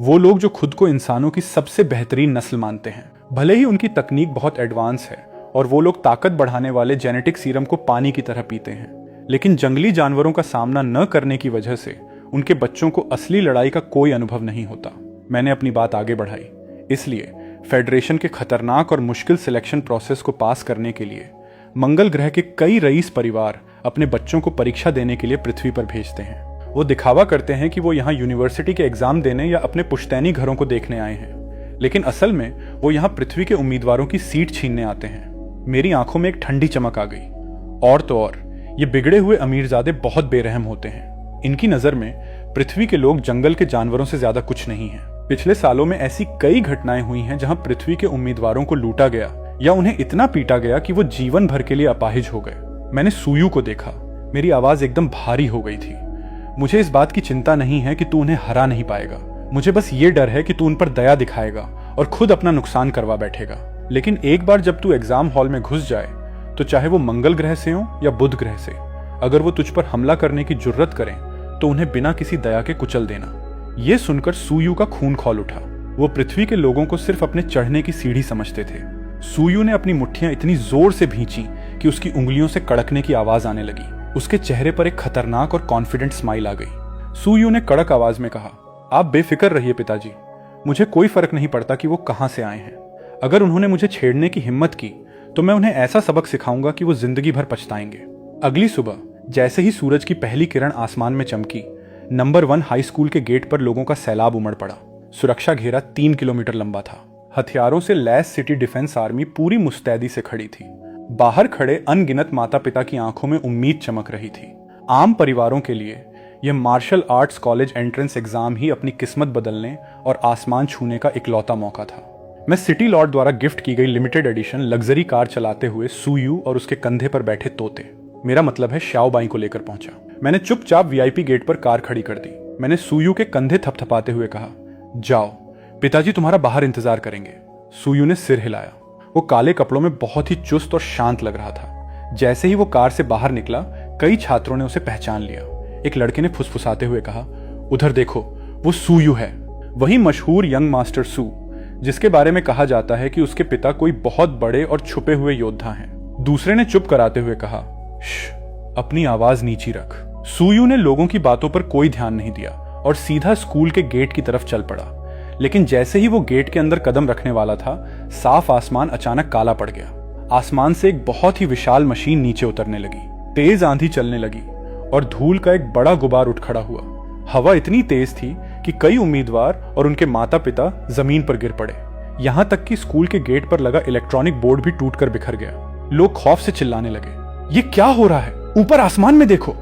वो लोग जो खुद को इंसानों की सबसे बेहतरीन नस्ल मानते हैं। भले ही उनकी तकनीक बहुत एडवांस है और वो लोग ताकत बढ़ाने वाले जेनेटिक सीरम को पानी की तरह पीते हैं, लेकिन जंगली जानवरों का सामना न करने की वजह से उनके बच्चों को असली लड़ाई का कोई अनुभव नहीं होता। मैंने अपनी बात आगे बढ़ाई, इसलिए फेडरेशन के खतरनाक और मुश्किल सिलेक्शन प्रोसेस को पास करने के लिए मंगल ग्रह के कई रईस परिवार अपने बच्चों को परीक्षा देने के लिए पृथ्वी पर भेजते हैं। वो दिखावा करते हैं कि वो यहाँ यूनिवर्सिटी के एग्जाम देने या अपने पुश्तैनी घरों को देखने आए हैं, लेकिन असल में वो यहाँ पृथ्वी के उम्मीदवारों की सीट छीनने आते हैं। मेरी आंखों में एक ठंडी चमक आ गई। और तो और, ये बिगड़े हुए अमीरजादे बहुत बेरहम होते हैं। इनकी नजर में पृथ्वी के लोग जंगल के जानवरों से ज्यादा कुछ नहीं है। पिछले सालों में ऐसी कई घटनाएं हुई हैं जहां पृथ्वी के उम्मीदवारों को लूटा गया या उन्हें इतना पीटा गया कि वो जीवन भर के लिए अपाहिज हो गए। मैंने सुयू को देखा, मेरी आवाज एकदम भारी हो गई थी। मुझे इस बात की चिंता नहीं है कि तू उन्हें हरा नहीं पाएगा। मुझे बस ये डर है कि तू उन पर दया दिखाएगा और खुद अपना नुकसान करवा बैठेगा। लेकिन एक बार जब तू एग्जाम हॉल में घुस जाए, तो चाहे वो मंगल ग्रह से हो या बुध ग्रह से, अगर वो तुझ पर हमला करने की जुर्रत करें तो उन्हें बिना किसी दया के कुचल देना। यह सुनकर सुयू का खून खौल उठा। वो पृथ्वी के लोगों को सिर्फ अपने चढ़ने की सीढ़ी समझते थे। सुयू ने अपनी मुट्ठियां इतनी जोर से भींची कि उसकी उंगलियों से कड़कने की आवाज आने लगी। उसके चेहरे पर एक खतरनाक और कॉन्फिडेंट स्माइल आ गई। सुयू ने कड़क आवाज में कहा, आप बेफिक्र रहिए पिताजी, मुझे कोई फर्क नहीं पड़ता कि वो कहां से आए हैं। अगर उन्होंने मुझे छेड़ने की हिम्मत की तो मैं उन्हें ऐसा सबक सिखाऊंगा कि वो जिंदगी भर पछताएंगे। अगली सुबह जैसे ही सूरज की पहली किरण आसमान में चमकी, नंबर 1 हाई स्कूल के गेट पर लोगों का सैलाब उमड़ पड़ा। सुरक्षा घेरा 3 किलोमीटर लंबा था। हथियारों से लैस सिटी डिफेंस आर्मी पूरी मुस्तैदी से खड़ी थी। बाहर खड़े अनगिनत माता पिता की आंखों में उम्मीद चमक रही थी। आम परिवारों के लिए यह martial arts college entrance exam ही अपनी किस्मत बदलने और आसमान छूने का इकलौता मौका था। मैं सिटी लॉर्ड द्वारा गिफ्ट की गई लिमिटेड एडिशन लग्जरी कार चलाते हुए सुयू और उसके कंधे पर बैठे तोते, मेरा मतलब है श्याओबाई को लेकर पहुंचा। मैंने चुपचाप वीआईपी गेट पर कार खड़ी कर दी। मैंने सुयू के कंधे थपथपाते हुए कहा, जाओ, पिताजी तुम्हारा बाहर इंतजार करेंगे। सुयू ने सिर हिलाया। वो काले कपड़ों में बहुत ही चुस्त और शांत लग रहा था। जैसे ही वो कार से बाहर निकला, कई छात्रों ने उसे पहचान लिया। एक लड़के ने फुसफुसाते हुए कहा, उधर देखो, वो सुयू है, वही मशहूर यंग मास्टर सू, जिसके बारे में कहा जाता है कि उसके पिता कोई बहुत बड़े और छुपे हुए योद्धा हैं। दूसरे ने चुप कराते हुए कहा, अपनी आवाज नीची रख। सुयू ने लोगों की बातों पर कोई ध्यान नहीं दिया और सीधा स्कूल के गेट की तरफ चल पड़ा। लेकिन जैसे ही वो गेट के अंदर कदम रखने वाला था, साफ आसमान अचानक काला पड़ गया। आसमान से एक बहुत ही विशाल मशीन नीचे उतरने लगी। तेज आंधी चलने लगी और धूल का एक बड़ा गुबार उठ खड़ा हुआ। हवा इतनी तेज थी कि कई उम्मीदवार और उनके माता पिता जमीन पर गिर पड़े। यहां तक कि स्कूल के गेट पर लगा इलेक्ट्रॉनिक बोर्ड भी टूटकर बिखर गया। लोग खौफ से चिल्लाने लगे, ये क्या हो रहा है? ऊपर आसमान में देखो।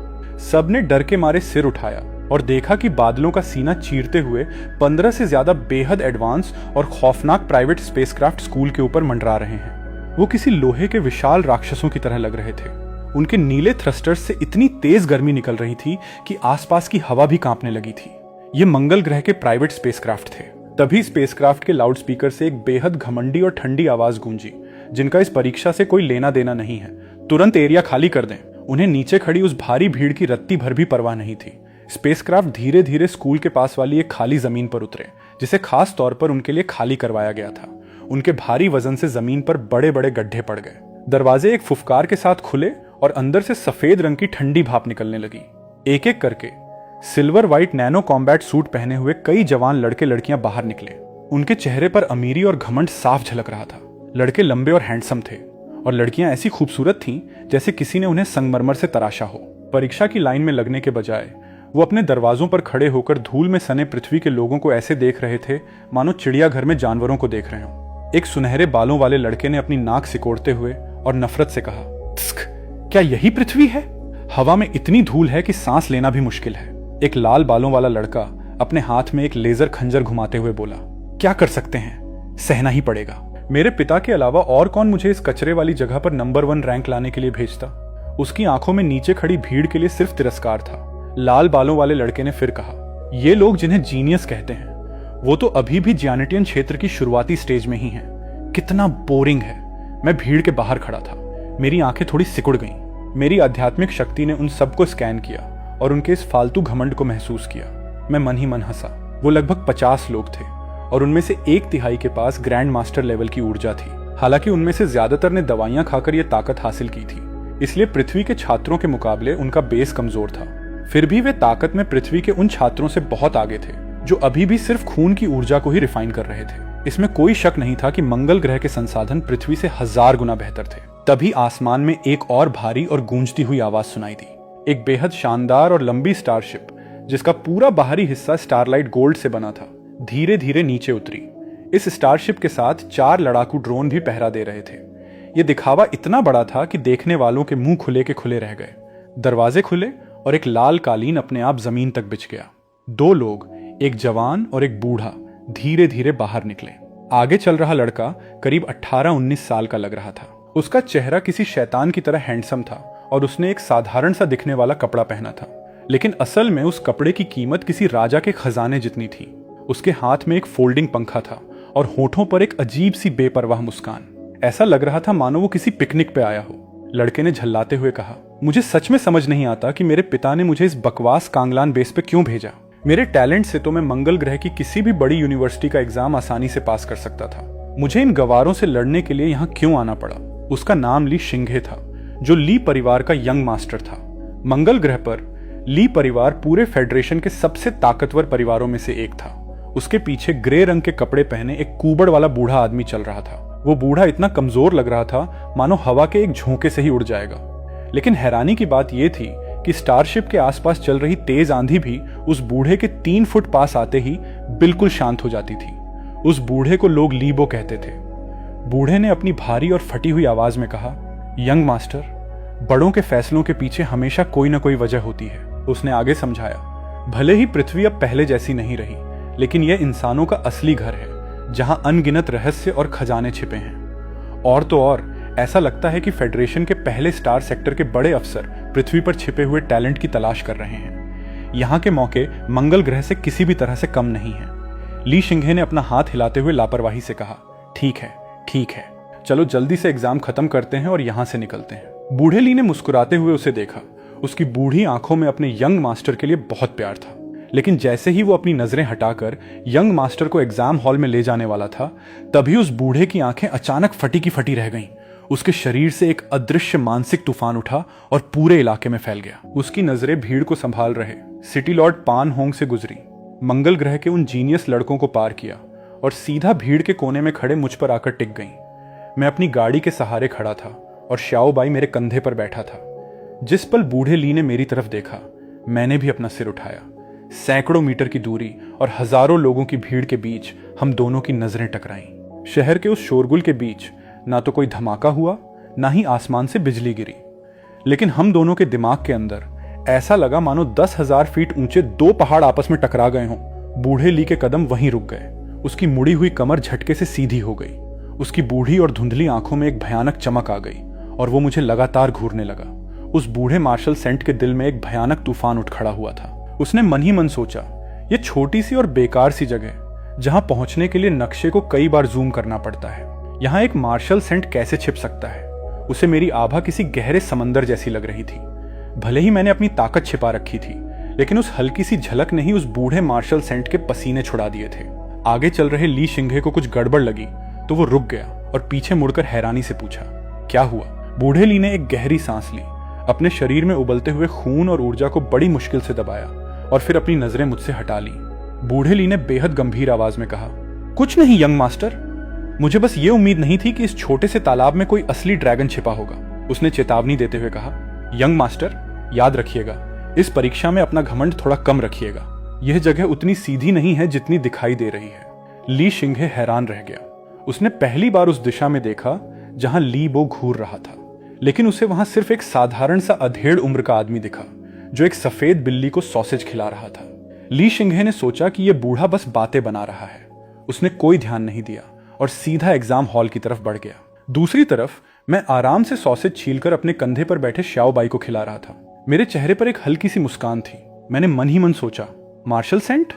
सबने डर के मारे सिर उठाया और देखा कि बादलों का सीना चीरते हुए 15 से ज्यादा बेहद एडवांस और खौफनाक प्राइवेट स्पेसक्राफ्ट स्कूल के ऊपर मंडरा रहे हैं। वो किसी लोहे के विशाल राक्षसों की तरह लग रहे थे। उनके नीले थ्रस्टर्स से इतनी तेज गर्मी निकल रही थी कि आसपास की हवा भी कांपने लगी थी। ये मंगल ग्रह के प्राइवेट स्पेसक्राफ्ट थे। तभी स्पेसक्राफ्ट के लाउडस्पीकर से एक बेहद घमंडी और ठंडी आवाज गूंजी, जिनका इस परीक्षा से कोई लेना देना नहीं है। तुरंत एरिया खाली कर दें। उन्हें नीचे खड़ी उस भारी भीड़ की रत्ती भर भी परवाह नहीं थी। स्पेसक्राफ्ट धीरे धीरे स्कूल के पास वाली एक खाली जमीन पर उतरे, जिसे खास तौर पर उनके लिए खाली करवाया गया था। उनके भारी वजन से जमीन पर बड़े बड़े गड्ढे पड़ गए। दरवाजे एक फुफकार के साथ खुले और अंदर से सफेद रंग की ठंडी भाप निकलने लगी। एक एक करके silver white nano combat suit पहने हुए कई जवान लड़के लड़कियां बाहर निकले। उनके चेहरे पर अमीरी और घमंड साफ झलक रहा था। लड़के लंबे और हैंडसम थे और लड़कियां ऐसी खूबसूरत थीं जैसे किसी ने उन्हें संगमरमर से तराशा हो। परीक्षा की लाइन में लगने के बजाय वो अपने दरवाजों पर खड़े होकर धूल में सने पृथ्वी के लोगों को ऐसे देख रहे थे मानो चिड़ियाघर में जानवरों को देख रहे हों। एक सुनहरे बालों वाले लड़के ने अपनी नाक सिकोड़ते हुए और नफरत से कहा, क्या यही पृथ्वी है? हवा में इतनी धूल है कि सांस लेना भी मुश्किल है। एक लाल बालों वाला लड़का अपने हाथ में एक लेजर खंजर घुमाते हुए बोला, क्या कर सकते हैं, सहना ही पड़ेगा। मेरे पिता के अलावा और कौन मुझे इस कचरे वाली जगह पर नंबर 1 रैंक लाने के लिए भेजता? उसकी आंखों में नीचे खड़ी भीड़ के लिए सिर्फ तिरस्कार था। लाल बालों वाले लड़के ने फिर कहा, ये लोग जिन्हें जीनियस कहते हैं वो तो अभी भी ज्यानिटियन क्षेत्र की शुरुआती स्टेज में ही हैं। कितना बोरिंग है। मैं भीड़ के बाहर खड़ा था। मेरी आंखें थोड़ी सिकुड़ गईं। मेरी आध्यात्मिक शक्ति ने उन सबको स्कैन किया और उनके इस फालतू घमंड को महसूस किया। मैं मन ही मन हंसा। वो लगभग 50 लोग थे और उनमें से 1/3 के पास ग्रैंड मास्टर लेवल की ऊर्जा थी। हालांकि उनमें से ज्यादातर ने दवाइयां खाकर यह ताकत हासिल की थी, इसलिए पृथ्वी के छात्रों के मुकाबले उनका बेस कमजोर था। फिर भी वे ताकत में पृथ्वी के उन छात्रों से बहुत आगे थे जो अभी भी सिर्फ खून की ऊर्जा को ही रिफाइन कर रहे थे। इसमें कोई शक नहीं था कि मंगल ग्रह के संसाधन पृथ्वी से 1000 गुना बेहतर थे। तभी आसमान में एक और भारी और गूंजती हुई आवाज सुनाई दी। एक बेहद शानदार और लंबी स्टारशिप, जिसका पूरा बाहरी हिस्सा स्टारलाइट गोल्ड से बना था, धीरे धीरे नीचे उतरी। इस स्टारशिप के साथ 4 लड़ाकू ड्रोन भी पहरा दे रहे थे। यह दिखावा इतना बड़ा था कि देखने वालों के मुंह खुले के खुले रह गए। दरवाजे खुले और एक लाल कालीन अपने आप जमीन तक बिछ गया। 2 लोग, एक जवान और एक बूढ़ा, धीरे धीरे बाहर निकले। आगे चल रहा लड़का करीब 18-19 साल का लग रहा था। उसका चेहरा किसी शैतान की तरह हैंडसम था और उसने एक साधारण सा दिखने वाला कपड़ा पहना था, लेकिन असल में उस कपड़े की कीमत किसी राजा के खजाने जितनी थी। उसके हाथ में एक फोल्डिंग पंखा था और होठों पर एक अजीब सी बेपरवाह मुस्कान। ऐसा लग रहा था मानो वो किसी पिकनिक पे आया हो। लड़के ने झल्लाते हुए कहा, मुझे सच में समझ नहीं आता कि मेरे पिता ने मुझे इस बकवास कांगलान बेस पे क्यों भेजा। मेरे टैलेंट से तो मैं मंगल ग्रह की किसी भी बड़ी यूनिवर्सिटी का एग्जाम आसानी से पास कर सकता था। मुझे इन गवारों से लड़ने के लिए यहाँ क्यों आना पड़ा? उसका नाम ली शिंघे था, जो ली परिवार का यंग मास्टर था। मंगल ग्रह पर ली परिवार पूरे फेडरेशन के सबसे ताकतवर परिवारों में से एक था। उसके पीछे ग्रे रंग के कपड़े पहने एक कुबड़ वाला बूढ़ा आदमी चल रहा था। वो बूढ़ा इतना कमजोर लग रहा था मानो हवा के एक झोंके से ही उड़ जाएगा। लेकिन हैरानी की बात यह थी कि स्टारशिप के आसपास चल रही तेज आंधी भी उस बूढ़े के 3 फुट पास आते ही बिल्कुल शांत हो जाती थी। उस बूढ़े को लोग लीबो कहते थे। बूढ़े ने अपनी भारी और फटी हुई आवाज में कहा, यंग मास्टर, बड़ों के फैसलों के पीछे हमेशा कोई ना कोई वजह होती है। उसने आगे समझाया, भले ही पृथ्वी अब पहले जैसी नहीं रही, लेकिन यह इंसानों का असली घर है जहां अनगिनत रहस्य और खजाने छिपे हैं। और तो और ऐसा लगता है कि फेडरेशन के पहले स्टार सेक्टर के बड़े अफसर पृथ्वी पर छिपे हुए टैलेंट की तलाश कर रहे हैं। यहाँ के मौके मंगल ग्रह से किसी भी तरह से कम नहीं है। ली शिंघे ने अपना हाथ हिलाते हुए लापरवाही से कहा, ठीक है, चलो जल्दी से एग्जाम खत्म करते हैं और यहाँ से निकलते हैं। बूढ़े ली ने मुस्कुराते हुए उसे देखा। उसकी बूढ़ी आंखों में अपने यंग मास्टर के लिए बहुत प्यार था। लेकिन जैसे ही वो अपनी नजरें हटाकर यंग मास्टर को एग्जाम हॉल में ले जाने वाला था, तभी उस बूढ़े की आंखें अचानक फटी की फटी रह गईं। उसके शरीर से एक अदृश्य मानसिक तूफान उठा और पूरे इलाके में फैल गया। उसकी नजरें भीड़ को संभाल रहे सिटी लॉर्ड पान होंग से गुजरी, मंगल ग्रह के उन जीनियस लड़कों को पार किया और सीधा भीड़ के कोने में खड़े मुझ पर आकर टिक गईं। मैं अपनी गाड़ी के सहारे खड़ा था और श्याओ बाई मेरे कंधे पर बैठा था। जिस पल बूढ़े ली ने मेरी तरफ देखा, मैंने भी अपना सिर उठाया। सैकड़ों मीटर की दूरी और हजारों लोगों की भीड़ के बीच हम दोनों की नजरें टकराईं। शहर के उस शोरगुल के बीच ना तो कोई धमाका हुआ, ना ही आसमान से बिजली गिरी, लेकिन हम दोनों के दिमाग के अंदर ऐसा लगा मानो 10,000 फीट ऊंचे 2 पहाड़ आपस में टकरा गए हों। बूढ़े ली के कदम वहीं रुक गए। उसकी मुड़ी हुई कमर झटके से सीधी हो गई। उसकी बूढ़ी और धुंधली आंखों में एक भयानक चमक आ गई और वो मुझे लगातार घूरने लगा। उस बूढ़े मार्शल सेंट के दिल में एक भयानक तूफान उठ खड़ा हुआ था। उसने मन ही मन सोचा, ये छोटी सी और बेकार सी जगह जहां पहुंचने के लिए नक्शे को कई बार जूम करना पड़ता है। यहाँ एक मार्शल सेंट कैसे छिप सकता है? उसे मेरी आभा किसी गहरे समंदर जैसी लग रही थी। भले ही मैंने अपनी ताकत छिपा रखी थी, लेकिन उस हल्की सी झलक ने ही उस बूढ़े मार्शल सेंट के पसीने छुड़ा दिए थे। आगे चल रहे ली शिंघे को कुछ गड़बड़ लगी तो वो रुक गया और पीछे मुड़कर हैरानी से पूछा, क्या हुआ? बूढ़े ली ने एक गहरी सांस ली, अपने शरीर में उबलते हुए खून और ऊर्जा को बड़ी मुश्किल से दबाया और फिर अपनी नजरें मुझसे हटा ली। बूढ़े ली ने बेहद गंभीर आवाज में कहा, कुछ नहीं यंग मास्टर। मुझे बस ये उम्मीद नहीं थी कि इस छोटे से तालाब में कोई असली ड्रैगन छिपा होगा। उसने चेतावनी देते हुए कहा, यंग मास्टर, याद रखिएगा, इस परीक्षा में अपना घमंड थोड़ा कम रखिएगा। यह जगह उतनी सीधी नहीं है जितनी दिखाई दे रही है। ली शिंघे हैरान रह गया। उसने पहली बार उस दिशा में देखा जहां ली बो घूर रहा था, लेकिन उसे वहां सिर्फ एक साधारण सा अधेड़ उम्र का आदमी दिखा जो एक सफेद बिल्ली को सॉसेज खिला रहा था। ली शिंघे ने सोचा कि यह बूढ़ा बस बातें बना रहा है। उसने कोई ध्यान नहीं दिया और सीधा एग्जाम हॉल की तरफ बढ़ गया। दूसरी तरफ मैं आराम से सॉसेज छीलकर अपने कंधे पर बैठे श्याओ बाई को खिला रहा था। मेरे चेहरे पर एक हल्की सी मुस्कान थी। मैंने मन ही मन सोचा, मार्शल सेंट?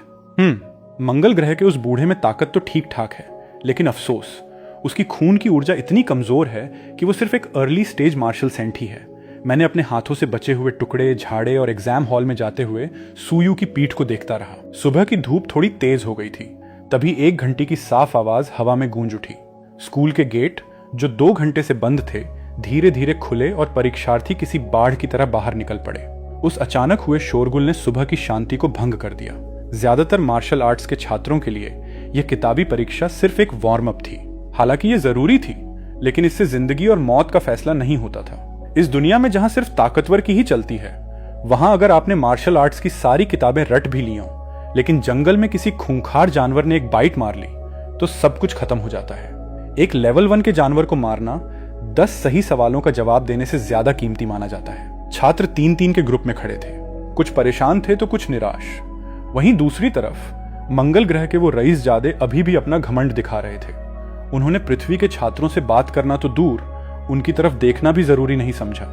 मंगल ग्रह के उस बूढ़े में ताकत तो ठीक ठाक है, लेकिन अफसोस, उसकी खून की ऊर्जा इतनी कमजोर है कि वो सिर्फ एक अर्ली स्टेज मार्शल सेंट ही है। मैंने अपने हाथों से बचे हुए टुकड़े झाड़े और एग्जाम हॉल में जाते हुए सूयू की पीठ को देखता रहा। सुबह की धूप थोड़ी तेज हो गई थी, तभी 1 घंटे की साफ आवाज हवा में गूंज उठी। स्कूल के गेट, जो 2 घंटे से बंद थे, धीरे धीरे खुले और परीक्षार्थी किसी बाढ़ की तरह बाहर निकल पड़े। उस अचानक हुए शोरगुल ने सुबह की शांति को भंग कर दिया। ज्यादातर मार्शल आर्ट्स के छात्रों के लिए यह किताबी परीक्षा सिर्फ एक वार्म अप थी। हालांकि यह जरूरी थी, लेकिन इससे जिंदगी और मौत का फैसला नहीं होता था। इस दुनिया में जहां सिर्फ ताकतवर की ही चलती है, वहां अगर आपने मार्शल आर्ट्स की सारी किताबें रट भी ली हों, लेकिन जंगल में किसी खूंखार जानवर ने एक बाइट मार ली, तो सब कुछ खत्म हो जाता है। एक लेवल 1 के जानवर को मारना 10 सही सवालों का जवाब देने से ज्यादा कीमती माना जाता है। छात्र 3-3 के ग्रुप में खड़े थे। कुछ परेशान थे तो कुछ निराश। वहीं दूसरी तरफ मंगल ग्रह के वो रईसजादे अभी भी अपना घमंड दिखा रहे थे। उन्होंने पृथ्वी के छात्रों से बात करना तो दूर, उनकी तरफ देखना भी जरूरी नहीं समझा।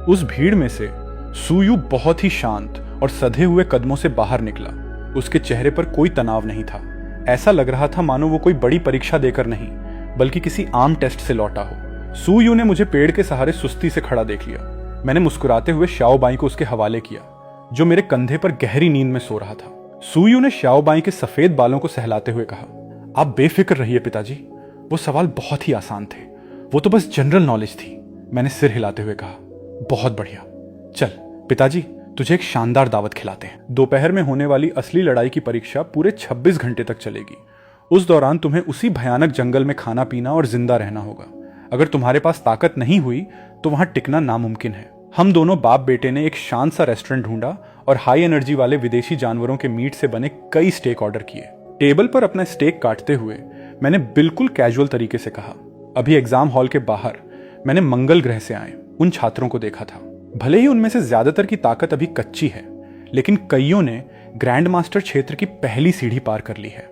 उस भीड़ में से सूयू बहुत ही शांत और सधे हुए कदमों से बाहर निकला। उसके चेहरे पर कोई तनाव नहीं था। ऐसा लग रहा था मानो वो कोई बड़ी परीक्षा देकर नहीं, बल्कि किसी आम टेस्ट से लौटा हो। सूयू ने मुझे पेड़ के सहारे सुस्ती से खड़ा देख लिया। मैंने मुस्कुराते हुए श्याओ बाई को उसके हवाले किया, जो मेरे कंधे पर गहरी नींद में सो रहा था। सूयू ने श्याओ बाई के सफेद बालों को सहलाते हुए कहा, आप बेफिक्र रहिए पिताजी, वो सवाल बहुत ही आसान थे, वो तो बस जनरल नॉलेज थी। मैंने सिर हिलाते हुए कहा, बहुत बढ़िया, चल पिताजी, तुझे एक शानदार दावत खिलाते हैं। दोपहर में होने वाली असली लड़ाई की परीक्षा पूरे 26 घंटे तक चलेगी। उस दौरान तुम्हें उसी भयानक जंगल में खाना पीना और जिंदा रहना होगा। अगर तुम्हारे पास ताकत नहीं हुई तो वहां टिकना नामुमकिन है। हम दोनों बाप बेटे ने एक शांत सा रेस्टोरेंट ढूंढा और हाई एनर्जी वाले विदेशी जानवरों के मीट से बने कई स्टेक ऑर्डर किए। टेबल पर अपना स्टेक काटते हुए मैंने बिल्कुल कैजुअल तरीके से कहा, अभी एग्जाम हॉल के बाहर मैंने मंगल ग्रह से आए उन छात्रों को देखा था। भले ही उनमें से ज्यादातर की ताकत अभी कच्ची है, लेकिन कईयों ने ग्रैंड मास्टर क्षेत्र की पहली सीढ़ी पार कर ली है।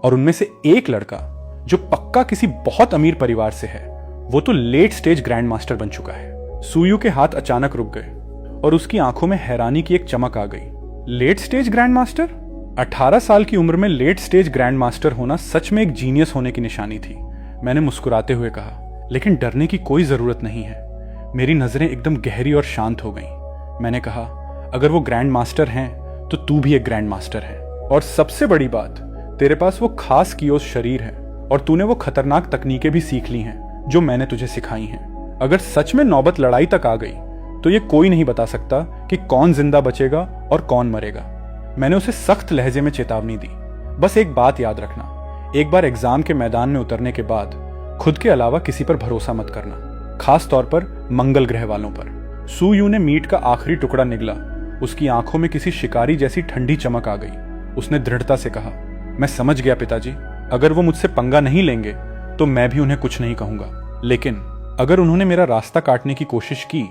और उनमें से एक लड़का जो पक्का किसी बहुत अमीर परिवार से है, वो तो लेट स्टेज ग्रैंड मास्टर बन चुका है। सूयू के हाथ अचानक रुक गए और उसकी आंखों में हैरानी की एक चमक आ गई। Late stage grand master? 18 साल की उम्र में लेट स्टेज ग्रैंड मास्टर होना सच में एक जीनियस होने की निशानी थी। मैंने मुस्कुराते हुए कहा, लेकिन डरने की कोई जरूरत नहीं है। मेरी नजरें एकदम गहरी और शांत हो गईं। मैंने कहा, अगर वो ग्रैंड मास्टर हैं तो तू भी एक ग्रैंड मास्टर है। और सबसे बड़ी बात, तेरे पास वो खास कियोस शरीर है और तूने वो खतरनाक तकनीकें भी सीख ली हैं जो मैंने तुझे सिखाई हैं। अगर सच में नौबत लड़ाई तक आ गई तो ये कोई नहीं बता सकता कि कौन जिंदा बचेगा और कौन मरेगा। मैंने उसे सख्त लहजे में चेतावनी दी, बस एक बात याद रखना, एक बार एग्जाम के मैदान में उतरने के बाद खुद के अलावा किसी पर भरोसा मत करना, खास तौर पर मंगल ग्रह वालों पर। सूयू ने मीट का आखिरी टुकड़ा निगला। उसकी आंखों में किसी शिकारी जैसी ठंडी चमक आ गई। उसने दृढ़ता से कहा, मैं समझ गया पिताजी, अगर वो मुझसे पंगा नहीं लेंगे तो मैं भी उन्हें कुछ नहीं कहूंगा, लेकिन अगर उन्होंने मेरा रास्ता काटने की कोशिश की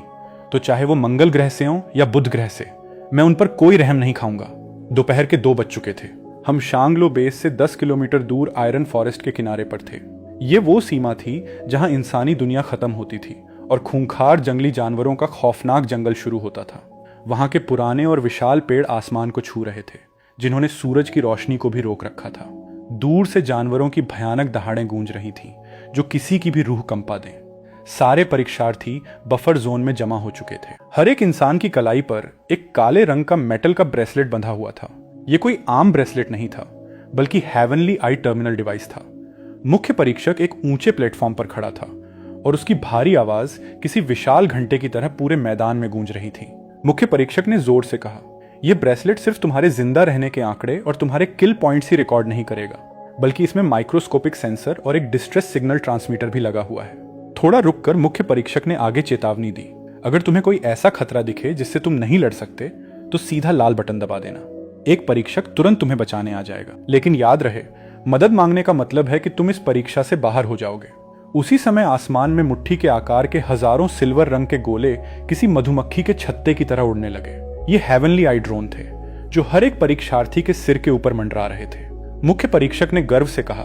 तो चाहे वो मंगल ग्रह से हों या बुध ग्रह से, मैं उन पर कोई रहम नहीं खाऊंगा। दोपहर के 2 बज चुके थे। हम शांगलो बेस से 10 किलोमीटर दूर आयरन फॉरेस्ट के किनारे पर थे। ये वो सीमा थी जहां इंसानी दुनिया खत्म होती थी और खूंखार जंगली जानवरों का खौफनाक जंगल शुरू होता था। वहां के पुराने और विशाल पेड़ आसमान को छू रहे थे, जिन्होंने सूरज की रोशनी को भी रोक रखा था। दूर से जानवरों की भयानक दहाड़ें गूंज रही थीं, जो किसी की भी रूह कंपा दें। सारे परीक्षार्थी बफर जोन में जमा हो चुके थे। हर एक इंसान की कलाई पर एक काले रंग का मेटल का ब्रेसलेट बंधा हुआ था। यह कोई आम ब्रेसलेट नहीं था, बल्कि हेवनली आई टर्मिनल डिवाइस था। मुख्य परीक्षक एक ऊंचे प्लेटफॉर्म पर खड़ा था और उसकी भारी आवाज किसी विशाल घंटे की तरह पूरे मैदान में गूंज रही थी। मुख्य परीक्षक ने जोर से कहा, यह ब्रेसलेट सिर्फ तुम्हारे जिंदा रहने के आंकड़े और तुम्हारे किल पॉइंट्स ही रिकॉर्ड नहीं करेगा, बल्कि इसमें माइक्रोस्कोपिक सेंसर और एक डिस्ट्रेस सिग्नल ट्रांसमीटर भी लगा हुआ है। थोड़ा रुककर मुख्य परीक्षक ने आगे चेतावनी दी, अगर तुम्हें कोई ऐसा खतरा दिखे जिससे तुम नहीं लड़ सकते तो सीधा लाल बटन दबा देना। एक परीक्षक तुरंत तुम्हें बचाने आ जाएगा, लेकिन याद रहे, मदद मांगने का मतलब है कि तुम इस परीक्षा से बाहर हो जाओगे। उसी समय आसमान में मुट्ठी के आकार के हजारों सिल्वर रंग के गोले किसी मधुमक्खी के छत्ते की तरह उड़ने लगे। ये हेवनली आई ड्रोन थे, जो हर एक परीक्षार्थी के सिर के ऊपर मंडरा रहे थे। मुख्य परीक्षक ने गर्व से कहा,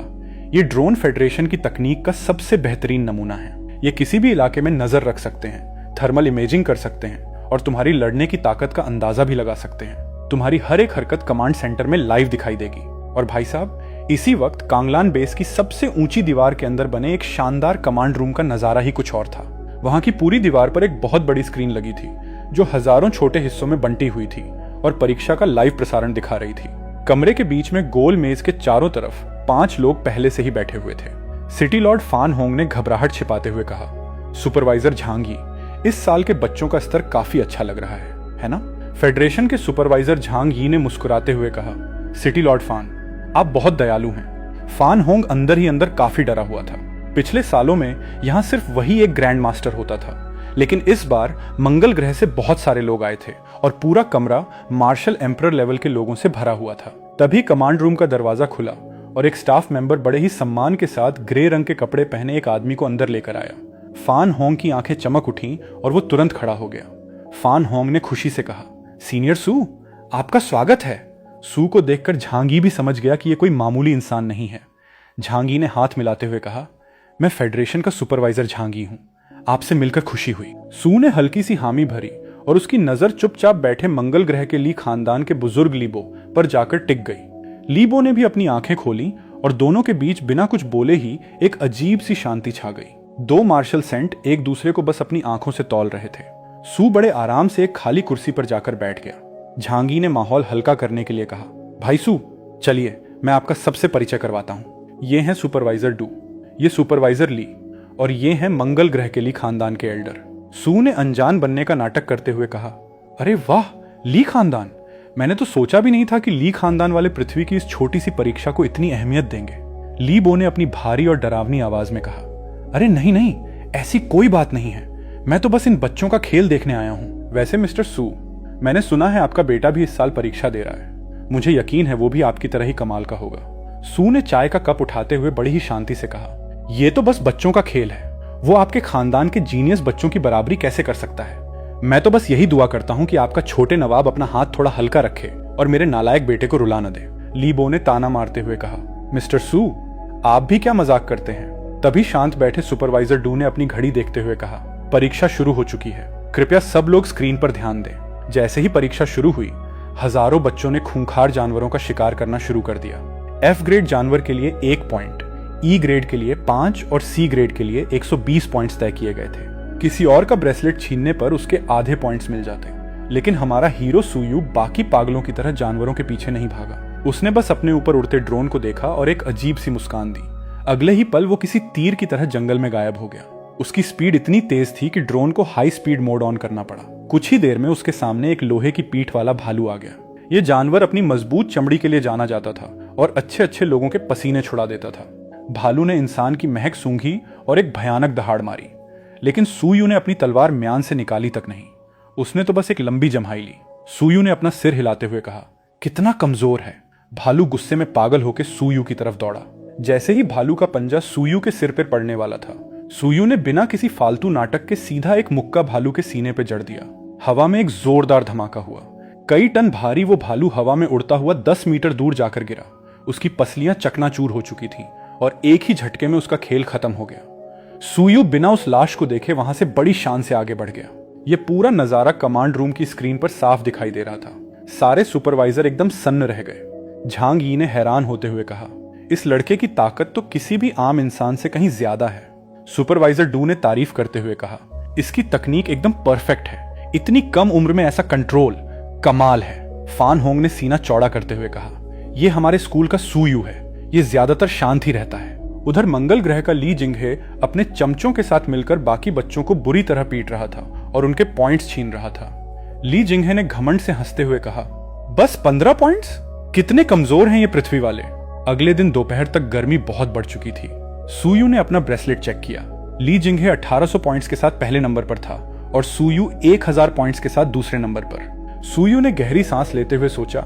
यह ड्रोन फेडरेशन की तकनीक का सबसे बेहतरीन नमूना है। ये किसी भी इलाके में नजर रख सकते हैं, थर्मल इमेजिंग कर सकते हैं और तुम्हारी लड़ने की ताकत का अंदाजा भी लगा सकते हैं। तुम्हारी हर एक हरकत कमांड सेंटर में लाइव दिखाई देगी। और भाई साहब, इसी वक्त कांगलान बेस की सबसे ऊंची दीवार के अंदर बने एक शानदार कमांड रूम का नजारा ही कुछ और था। वहां की पूरी दीवार पर एक बहुत बड़ी स्क्रीन लगी थी, जो हजारों छोटे हिस्सों में बंटी हुई थी और परीक्षा का लाइव प्रसारण दिखा रही थी। कमरे के बीच में गोल मेज के चारों तरफ 5 लोग पहले से ही बैठे हुए थे। सिटी लॉर्ड फान होंग ने घबराहट छिपाते हुए कहा, सुपरवाइजर झांगी, इस साल के बच्चों का स्तर काफी अच्छा लग रहा है ना? फेडरेशन के सुपरवाइजर झांग यी ने मुस्कुराते हुए कहा, सिटी लॉर्ड फान, आप बहुत दयालु हैं। फान होंग अंदर ही अंदर काफी डरा हुआ था। पिछले सालों में यहाँ सिर्फ वही एक ग्रैंड मास्टर होता था, लेकिन इस बार मंगल ग्रह से बहुत सारे लोग आए थे और पूरा कमरा मार्शल एम्परर लेवल के लोगों से भरा हुआ था। तभी कमांड रूम का दरवाजा खुला और एक स्टाफ मेंबर बड़े ही सम्मान के साथ ग्रे रंग के कपड़े पहने एक आदमी को अंदर लेकर आया। फान होंग की आंखें चमक उठी और वो तुरंत खड़ा हो गया। फान होंग ने खुशी से कहा, सीनियर सू, आपका स्वागत है। सू को देखकर झांगी भी समझ गया कि यह कोई मामूली इंसान नहीं है। झांगी ने हाथ मिलाते हुए कहा, मैं फेडरेशन का सुपरवाइजर झांगी हूं, आपसे मिलकर खुशी हुई। सू ने हल्की सी हामी भरी और उसकी नजर चुपचाप बैठे मंगल ग्रह के ली खानदान के बुजुर्ग लीबो पर जाकर टिक गई। लीबो ने भी अपनी आंखें खोली और दोनों के बीच बिना कुछ बोले ही एक अजीब सी शांति छा गई। 2 मार्शल सेंट एक दूसरे को बस अपनी आंखों से तौल रहे थे। सू बड़े आराम से एक खाली कुर्सी पर जाकर बैठ गया। झांगी ने माहौल हल्का करने के लिए कहा, भाई सू, चलिए मैं आपका सबसे परिचय करवाता हूँ। ये हैं सुपरवाइजर डू, ये सुपरवाइजर ली और ये हैं मंगल ग्रह के ली खानदान के एल्डर। सू ने अनजान बनने का नाटक करते हुए कहा, अरे वाह, ली खानदान, मैंने तो सोचा भी नहीं था कि ली खानदान वाले पृथ्वी की इस छोटी सी परीक्षा को इतनी अहमियत देंगे। लीबो ने अपनी भारी और डरावनी आवाज में कहा, अरे नहीं नहीं, ऐसी कोई बात नहीं है, मैं तो बस इन बच्चों का खेल देखने आया हूँ। वैसे मिस्टर सू, मैंने सुना है आपका बेटा भी इस साल परीक्षा दे रहा है। मुझे यकीन है वो भी आपकी तरह ही कमाल का होगा। सू ने चाय का कप उठाते हुए बड़ी ही शांति से कहा, ये तो बस बच्चों का खेल है, वो आपके खानदान के जीनियस बच्चों की बराबरी कैसे कर सकता है। मैं तो बस यही दुआ करता हूँ कि आपका छोटे नवाब अपना हाथ थोड़ा हल्का रखे और मेरे नालायक बेटे को रुला न दे। लीबो ने ताना मारते हुए कहा, मिस्टर सू, आप भी क्या मजाक करते हैं? तभी शांत बैठे सुपरवाइजर डू ने अपनी घड़ी देखते हुए कहा, परीक्षा शुरू हो चुकी है, कृपया सब लोग स्क्रीन पर ध्यान दें। जैसे ही परीक्षा शुरू हुई, हजारों बच्चों ने खूंखार जानवरों का शिकार करना शुरू कर दिया। एफ ग्रेड जानवर के लिए 1 पॉइंट, ई ग्रेड के लिए 5 और सी ग्रेड के लिए 120 पॉइंट्स तय किए गए थे। किसी और का ब्रेसलेट छीनने पर उसके आधे पॉइंट्स मिल जाते, लेकिन हमारा हीरो सुयू बाकी पागलों की तरह जानवरों के पीछे नहीं भागा। उसने बस अपने ऊपर उड़ते ड्रोन को देखा और एक अजीब सी मुस्कान दी। अगले ही पल वो किसी तीर की तरह जंगल में गायब हो गया। उसकी स्पीड इतनी तेज थी कि ड्रोन को हाई स्पीड मोड ऑन करना पड़ा। कुछ ही देर में उसके सामने एक लोहे की पीठ वाला भालू आ गया। ये जानवर अपनी मजबूत चमड़ी के लिए जाना जाता था और अच्छे अच्छे लोगों के पसीने छुड़ा देता था। भालू ने इंसान की महक सूंघी और एक भयानक दहाड़ मारी, लेकिन सुयू ने अपनी तलवार म्यान से निकाली तक नहीं। उसने तो बस एक लंबी जम्हाई ली। सुयू ने अपना सिर हिलाते हुए कहा, कितना कमजोर है। भालू गुस्से में पागल होकर सुयू की तरफ दौड़ा। जैसे ही भालू का पंजा सुयू के सिर पर पड़ने वाला था, सुयू ने बिना किसी फालतू नाटक के सीधा एक मुक्का भालू के सीने पर जड़ दिया। हवा में एक जोरदार धमाका हुआ। कई टन भारी वो भालू हवा में उड़ता हुआ 10 मीटर दूर जाकर गिरा। उसकी पसलियां चकनाचूर हो चुकी थीं और एक ही झटके में उसका खेल खत्म हो गया। सुयू बिना उस लाश को देखे वहां से बड़ी शान से आगे बढ़ गया। यह पूरा नजारा कमांड रूम की स्क्रीन पर साफ दिखाई दे रहा था। सारे सुपरवाइजर एकदम सन्न रह गए। झांग यी ने हैरान होते हुए कहा, इस लड़के की ताकत तो किसी भी आम इंसान से कहीं ज्यादा है। सुपरवाइजर डू ने तारीफ करते हुए कहा, इसकी तकनीक एकदम परफेक्ट है, इतनी कम उम्र में ऐसा कंट्रोल कमाल है। फान होंग ने सीना चौड़ा करते हुए कहा, यह हमारे स्कूल का सूयू है, ये ज्यादातर शांत ही रहता है। उधर मंगल ग्रह का ली जिंगहे अपने चमचों के साथ मिलकर बाकी बच्चों को बुरी तरह पीट रहा था और उनके पॉइंट्स छीन रहा था। ली जिंगहे ने घमंड से हंसते हुए कहा, बस 15 पॉइंट्स? कितने कमजोर हैं ये पृथ्वी वाले। अगले दिन दोपहर तक गर्मी बहुत बढ़ चुकी थी। सूयू ने अपना ब्रेसलेट चेक किया। ली जिंगहे 1800 पॉइंट्स के साथ पहले नंबर पर था और सूयू 1000 पॉइंट्स के साथ दूसरे नंबर पर। सूयू ने गहरी सांस लेते हुए सोचा,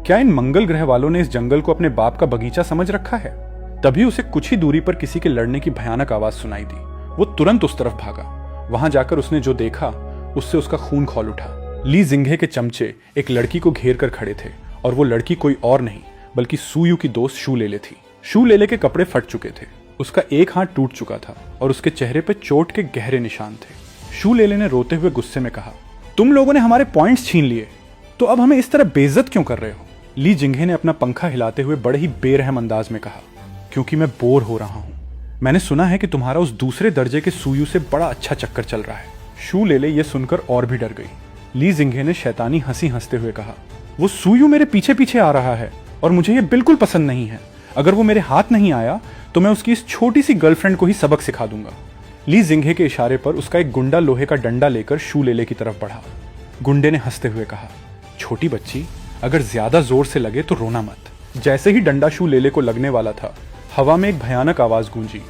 क्या इन मंगल ग्रह वालों ने इस जंगल को अपने बाप का बगीचा समझ रखा है? तभी उसे कुछ ही दूरी पर किसी के लड़ने की भयानक आवाज सुनाई दी। वो तुरंत उस तरफ भागा। वहां जाकर उसने जो देखा उससे उसका खून खौल उठा। ली जिंगहे के चमचे एक लड़की को घेर कर खड़े थे और वो लड़की कोई और नहीं बल्कि सूयू की दोस्त शू लेले थी। शू लेले के कपड़े फट चुके थे, उसका एक हाथ टूट चुका था और उसके चेहरे पर चोट के गहरे निशान थे। शू लेले ने रोते हुए गुस्से में कहा, तुम लोगों ने हमारे पॉइंट्स छीन लिए, तो अब हमें इस तरह बेइज्जत क्यों कर रहे हो? ली जिंगहे ने अपना पंखा हिलाते हुए बड़े ही बेरहम अंदाज में कहा, क्योंकि मैं बोर हो रहा हूं। मैंने सुना है कि तुम्हारा उस दूसरे दर्जे के सूयू से बड़ा अच्छा चक्कर चल रहा है। शू लेले ये सुनकर और भी डर गई। ली जिंगहे ने शैतानी हंसी हंसते हुए कहा, वो सूयू मेरे पीछे पीछे आ रहा है और मुझे ये बिल्कुल पसंद नहीं है। अगर वो मेरे हाथ नहीं आया तो मैं उसकी इस छोटी सी गर्लफ्रेंड को ही सबक सिखा दूंगा। ली जिंगहे के इशारे पर उसका एक गुंडा लोहे का डंडा लेकर शू लेले की तरफ बढ़ा। गुंडे ने हंसते हुए कहा, छोटी बच्ची, अगर ज्यादा जोर से लगे तो रोना मत। जैसे ही डंडा शू लेले को लगने वाला था, हवा में एक भयानक आवाज गूंजी।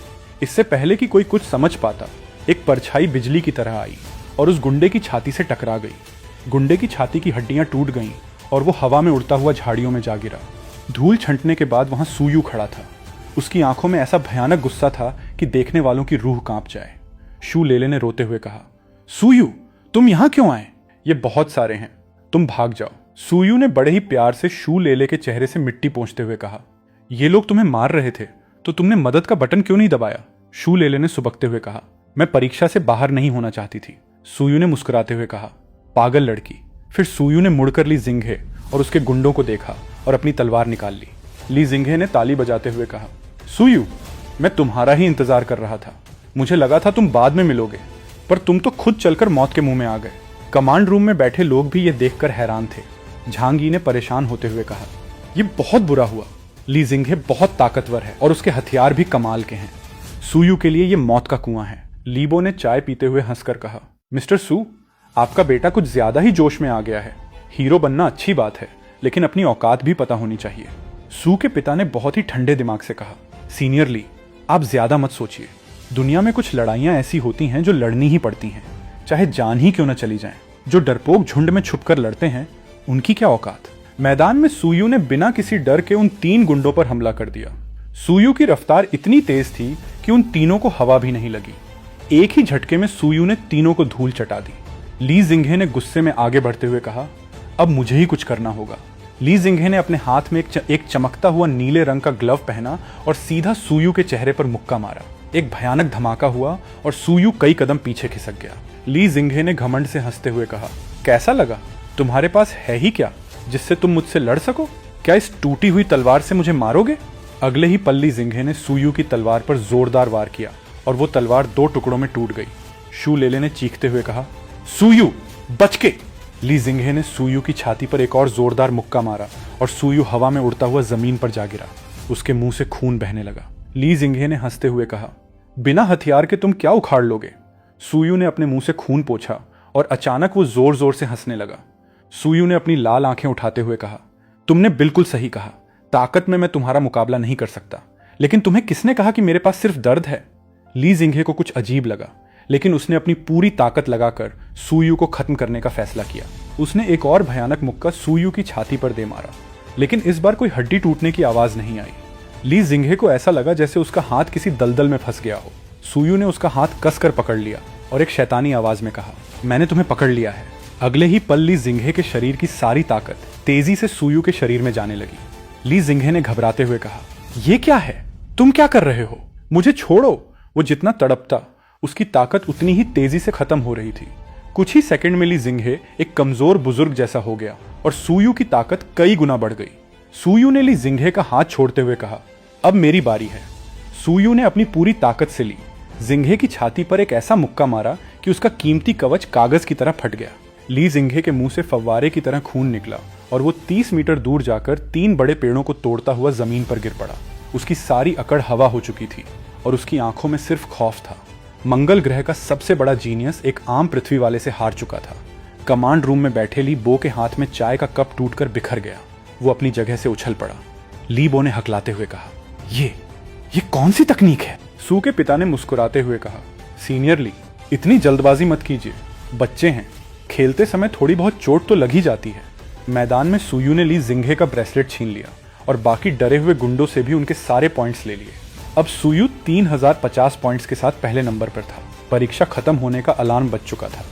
इससे पहले कि कोई कुछ समझ पाता, एक परछाई बिजली की तरह आई और उस गुंडे की छाती से टकरा गई। गुंडे की छाती की हड्डियां टूट गईं और वो हवा में उड़ता हुआ झाड़ियों में जा गिरा। धूल छंटने के बाद वहां सूयू खड़ा था। उसकी आंखों में ऐसा भयानक गुस्सा था कि देखने वालों की रूह कांप जाए। शू लेले ने रोते हुए कहा, सूयू, तुम यहां क्यों आए? ये बहुत सारे हैं, तुम भाग जाओ। सूयू ने बड़े ही प्यार से शू लेले के चेहरे से मिट्टी पोंछते हुए कहा, ये लोग तुम्हें मार रहे थे तो तुमने मदद का बटन क्यों नहीं दबाया? शू लेले ने सुबकते हुए कहा, मैं परीक्षा से बाहर नहीं होना चाहती थी। सूयू ने मुस्कुराते हुए कहा, पागल लड़की। फिर सूयू ने मुड़कर ली जिंगहे और उसके गुंडों को देखा और अपनी तलवार निकाल ली। ली जिंगहे ने ताली बजाते हुए कहा, सूयू, मैं तुम्हारा ही इंतजार कर रहा था। मुझे लगा था तुम बाद में मिलोगे, पर तुम तो खुद चलकर मौत के मुंह में आ गए। कमांड रूम में बैठे लोग भी ये देखकर हैरान थे। झांगी ने परेशान होते हुए कहा, यह बहुत बुरा हुआ। ली जिंगहे बहुत ताकतवर है और उसके हथियार भी कमाल के हैं। सूयू के लिए यह मौत का कुआं है। लीबो ने चाय पीते हुए हंसकर कहा, मिस्टर सू, आपका बेटा कुछ ज्यादा ही जोश में आ गया है। हीरो बनना अच्छी बात है, लेकिन अपनी औकात भी पता होनी चाहिए। सू के पिता ने बहुत ही ठंडे दिमाग से कहा, सीनियर ली, आप ज्यादा मत सोचिए। दुनिया में कुछ लड़ाइयां ऐसी होती हैं जो लड़नी ही पड़ती हैं, चाहे जान ही क्यों न चली जाए। जो डरपोक झुंड में छुपकर लड़ते हैं, उनकी क्या औकात। मैदान में सूयू ने बिना किसी डर के उन 3 गुंडों पर हमला कर दिया। सूयू की रफ्तार इतनी तेज थी कि उन तीनों को हवा भी नहीं लगी। एक ही झटके में सूयू ने तीनों को धूल चटा दी। ली जिंगहे ने गुस्से में आगे बढ़ते हुए कहा, अब मुझे ही कुछ करना होगा। ली जिंगहे ने अपने हाथ में एक चमकता हुआ नीले रंग का ग्लव पहना और सीधा सूयू के चेहरे पर मुक्का मारा। एक भयानक धमाका हुआ और सूयू कई कदम पीछे खिसक गया। ली जिंगहे ने घमंड से हंसते हुए कहा, कैसा लगा? तुम्हारे पास है ही क्या जिससे तुम मुझसे लड़ सको? क्या इस टूटी हुई तलवार से मुझे मारोगे? अगले ही पल ली जिंगहे ने सूयू की तलवार पर जोरदार वार किया और वो तलवार 2 टुकड़ों में टूट गई। शू लेले ने चीखते हुए कहा, सूयू, बच के! ली जिंगहे ने सूयू की छाती पर एक और जोरदार मुक्का मारा और सूयू हवा में उड़ता हुआ जमीन पर जा गिरा। उसके मुंह से खून बहने लगा। ली जिंगहे ने हंसते हुए कहा, बिना हथियार के तुम क्या उखाड़ लोगे? सूयू ने अपने मुंह से खून पोंछा और अचानक वो जोर जोर से हंसने लगा। सूयू ने अपनी लाल आंखें उठाते हुए कहा, तुमने बिल्कुल सही कहा, ताकत में मैं तुम्हारा मुकाबला नहीं कर सकता, लेकिन तुम्हें किसने कहा कि मेरे पास सिर्फ दर्द है? ली जिंगहे को कुछ अजीब लगा, लेकिन उसने अपनी पूरी ताकत लगाकर सूयू को खत्म करने का फैसला किया। उसने एक और भयानक मुक्का सूयू की छाती पर दे मारा, लेकिन इस बार कोई हड्डी टूटने की आवाज नहीं आई। ली जिंगहे को ऐसा लगा जैसे उसका हाथ किसी दलदल में फंस गया हो। सूयू ने उसका हाथ कसकर पकड़ लिया और एक शैतानी आवाज में कहा, मैंने तुम्हें पकड़ लिया है। अगले ही पल ली जिंगहे के शरीर की सारी ताकत तेजी से सूयू के शरीर में जाने लगी। ली जिंगहे ने घबराते हुए कहा, ये क्या है? तुम क्या कर रहे हो? मुझे छोड़ो। वो जितना तड़पता, उसकी ताकत उतनी ही तेजी से खत्म हो रही थी। कुछ ही सेकंड में ली जिंगहे एक कमजोर बुजुर्ग जैसा हो गया और सूयू की ताकत कई गुना बढ़ गई। सूयू ने ली जिंगहे का हाथ छोड़ते हुए कहा, अब मेरी बारी है। सूयू ने अपनी पूरी ताकत से ली, जिंघे की छाती पर एक ऐसा मुक्का मारा कि उसका कीमती कवच कागज की तरह फट गया। ली जिंघे के मुंह से फव्वारे की तरह खून निकला और वो 30 मीटर दूर जाकर 3 बड़े पेड़ों को तोड़ता हुआ जमीन पर गिर पड़ा। उसकी सारी अकड़ हवा हो चुकी थी और उसकी आंखों में सिर्फ खौफ था। मंगल ग्रह का सबसे बड़ा जीनियस एक आम पृथ्वी वाले से हार चुका था। कमांड रूम में बैठे ली बो के हाथ में चाय का कप टूटकर बिखर गया। वो अपनी जगह से उछल पड़ा। ली बो ने हकलाते हुए कहा, ये कौन सी तकनीक है? सू के पिता ने मुस्कुराते हुए कहा, सीनियर ली, इतनी जल्दबाजी मत कीजिए, बच्चे हैं, खेलते समय थोड़ी बहुत चोट तो लग ही जाती है। मैदान में सूयू ने ली जिंघे का ब्रेसलेट छीन लिया और बाकी डरे हुए गुंडों से भी उनके सारे पॉइंट्स ले लिए। अब सूयू 3050 पॉइंट्स के साथ पहले नंबर पर था। परीक्षा खत्म होने का अलार्म बज चुका था।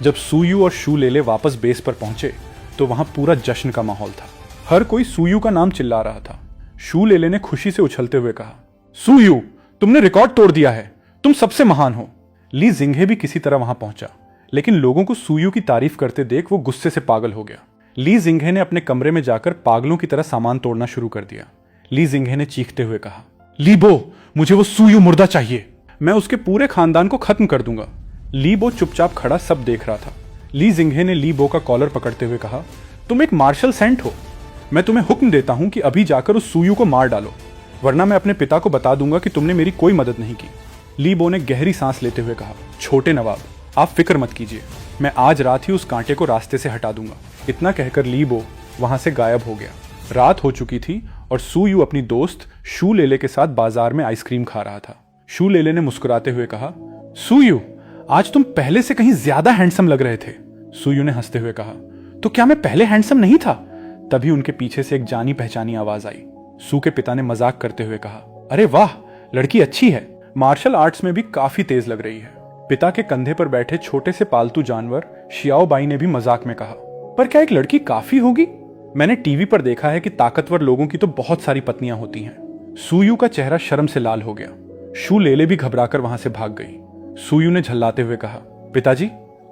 जब सूयू और शू लेले वापस बेस पर पहुंचे तो वहां पूरा जश्न का माहौल था। हर कोई सूयू का नाम चिल्ला रहा था। शू लेले ने खुशी से उछलते हुए कहा, सूयू, तुमने रिकॉर्ड तोड़ दिया है, तुम सबसे महान हो। ली जिंघे भी किसी तरह वहां पहुंचा, लेकिन लोगों को सूयू की तारीफ करते देख वो गुस्से से पागल हो गया। ली जिंघे ने अपने कमरे में जाकर पागलों की तरह सामान तोड़ना शुरू कर दिया। ली जिंघे ने चीखते हुए कहा, ली बो, मुझे वो सूयू मुर्दा चाहिए, मैं उसके पूरे खानदान को खत्म कर दूंगा। ली बो चुपचाप खड़ा सब देख रहा था। ली जिंघे ने ली बो का कॉलर पकड़ते हुए कहा, तुम एक मार्शल सेंट हो, मैं तुम्हें हुक्म देता हूं कि अभी जाकर उस सूयू को मार डालो, वरना मैं अपने पिता को बता दूंगा कि तुमने मेरी कोई मदद नहीं की। ली बो ने गहरी सांस लेते हुए कहा, छोटे नवाब, आप फिक्र मत कीजिए, मैं आज रात ही उस कांटे को रास्ते से हटा दूंगा। इतना कहकर ली बो वहां से गायब हो गया। रात हो चुकी थी और सूयू अपनी दोस्त शू लेले के साथ बाजार में आइसक्रीम खा रहा था। शू लेले ने मुस्कुराते हुए कहा, सूयू, आज तुम पहले से कहीं ज्यादा हैंडसम लग रहे थे। सूयू ने हंसते हुए कहा, तो क्या मैं पहले हैंडसम नहीं था? तभी उनके पीछे से एक जानी पहचानी आवाज आई। सू के पिता ने मजाक करते हुए कहा, अरे वाह, लड़की अच्छी है, मार्शल आर्ट्स में भी काफी तेज लग रही है। पिता के कंधे पर बैठे छोटे से पालतू जानवर शियाओ बाई ने भी मजाक में कहा, पर क्या एक लड़की काफी होगी? मैंने टीवी पर देखा है कि ताकतवर लोगों की तो बहुत सारी पत्नियां होती हैं। सूयू का चेहरा शर्म से लाल हो गया। शू लेले भी घबराकर वहां से भाग गई। सूयू ने झल्लाते हुए कहा, पिताजी,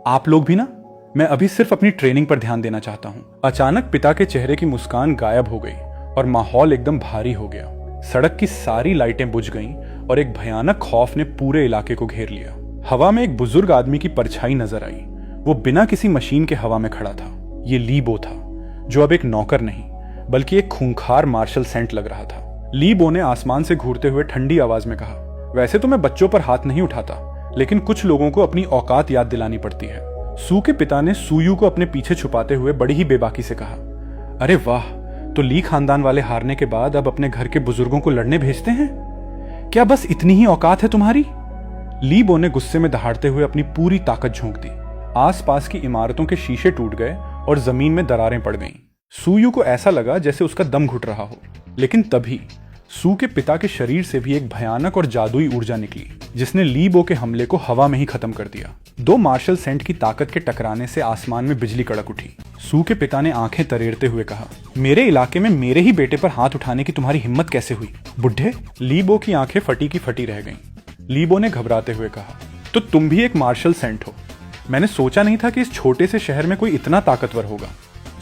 आप लोग भी ना, मैं अभी सिर्फ अपनी ट्रेनिंग पर ध्यान देना चाहता हूँ। अचानक पिता के चेहरे की मुस्कान गायब हो गई और माहौल एकदम भारी हो गया। सड़क की सारी लाइटें बुझ गईं और एक भयानक खौफ ने पूरे इलाके को घेर लिया। हवा में एक बुजुर्ग आदमी की परछाई नजर आई। वो बिना किसी मशीन के हवा में खड़ा था। ये ली बो था, जो अब एक नौकर नहीं बल्कि एक खूंखार मार्शल सेंट लग रहा था। ली बो ने आसमान से घूरते हुए ठंडी आवाज में कहा, वैसे तो मैं बच्चों पर हाथ नहीं उठाता, लेकिन कुछ लोगों को अपनी औकात याद दिलानी पड़ती है। सू के पिता ने सूयू को अपने पीछे छुपाते हुए बड़ी ही बेबाकी से कहा, अरे वाह, तो ली खानदान वाले हारने के बाद अब अपने घर के बुजुर्गों को लड़ने भेजते हैं? क्या बस इतनी ही औकात है तुम्हारी? ली बो ने गुस्से में दहाड़ते हुए अपनी पूरी ताकत झोंक दी। आसपास की इमारतों के शीशे टूट गए और जमीन में दरारें पड़ गईं। सूयू को ऐसा लगा जैसे उसका दम घुट रहा हो, लेकिन तभी सू के पिता के शरीर से भी एक भयानक और जादुई ऊर्जा निकली, जिसने ली बो के हमले को हवा में ही खत्म कर दिया। 2 मार्शल सेंट की ताकत के टकराने से आसमान में बिजली कड़क उठी। सू के पिता ने आंखें तरेरते हुए कहा, मेरे इलाके में मेरे ही बेटे पर हाथ उठाने की तुम्हारी हिम्मत कैसे हुई, बुढ़े? ली बो की आंखें फटी की फटी रह गईं। ली बो ने घबराते हुए कहा, तो तुम भी एक मार्शल सेंट हो? मैंने सोचा नहीं था कि इस छोटे से शहर में कोई इतना ताकतवर होगा।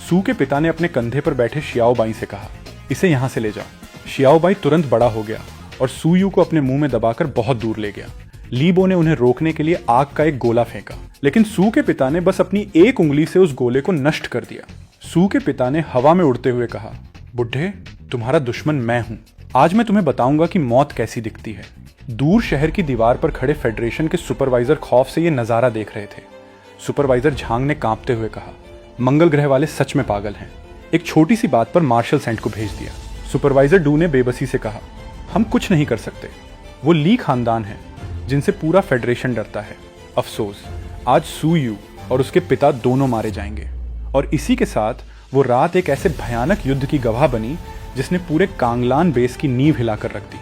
सू के पिता ने अपने कंधे पर बैठे शियाओ बाई से कहा, इसे यहां से ले जाओ। शियाओ बाई तुरंत बड़ा हो गया और सूयू को अपने मुंह में दबाकर बहुत दूर ले गया। ली बो ने उन्हें रोकने के लिए आग का एक गोला फेंका, लेकिन सू के पिता ने बस अपनी एक उंगली से उस गोले को नष्ट कर दिया। सू के पिता ने हवा में उड़ते हुए कहा, बुढ़े, तुम्हारा दुश्मन मैं हूं। आज मैं तुम्हें बताऊंगा कि मौत कैसी दिखती है। दूर शहर की दीवार पर खड़े फेडरेशन के सुपरवाइजर खौफ से यह नजारा देख रहे थे। सुपरवाइजर झांग ने कांपते हुए कहा, मंगल ग्रह वाले सच में पागल हैं। एक छोटी सी बात पर मार्शल सेंट को भेज दिया। सुपरवाइजर डू ने बेबसी से कहा, हम कुछ नहीं कर सकते। वो ली खानदान है जिनसे पूरा फेडरेशन डरता है। अफसोस, आज सूयू और उसके पिता दोनों मारे जाएंगे। और इसी के साथ वो रात एक ऐसे भयानक युद्ध की गवाह बनी जिसने पूरे कांगलान बेस की नींव हिलाकर रख दी।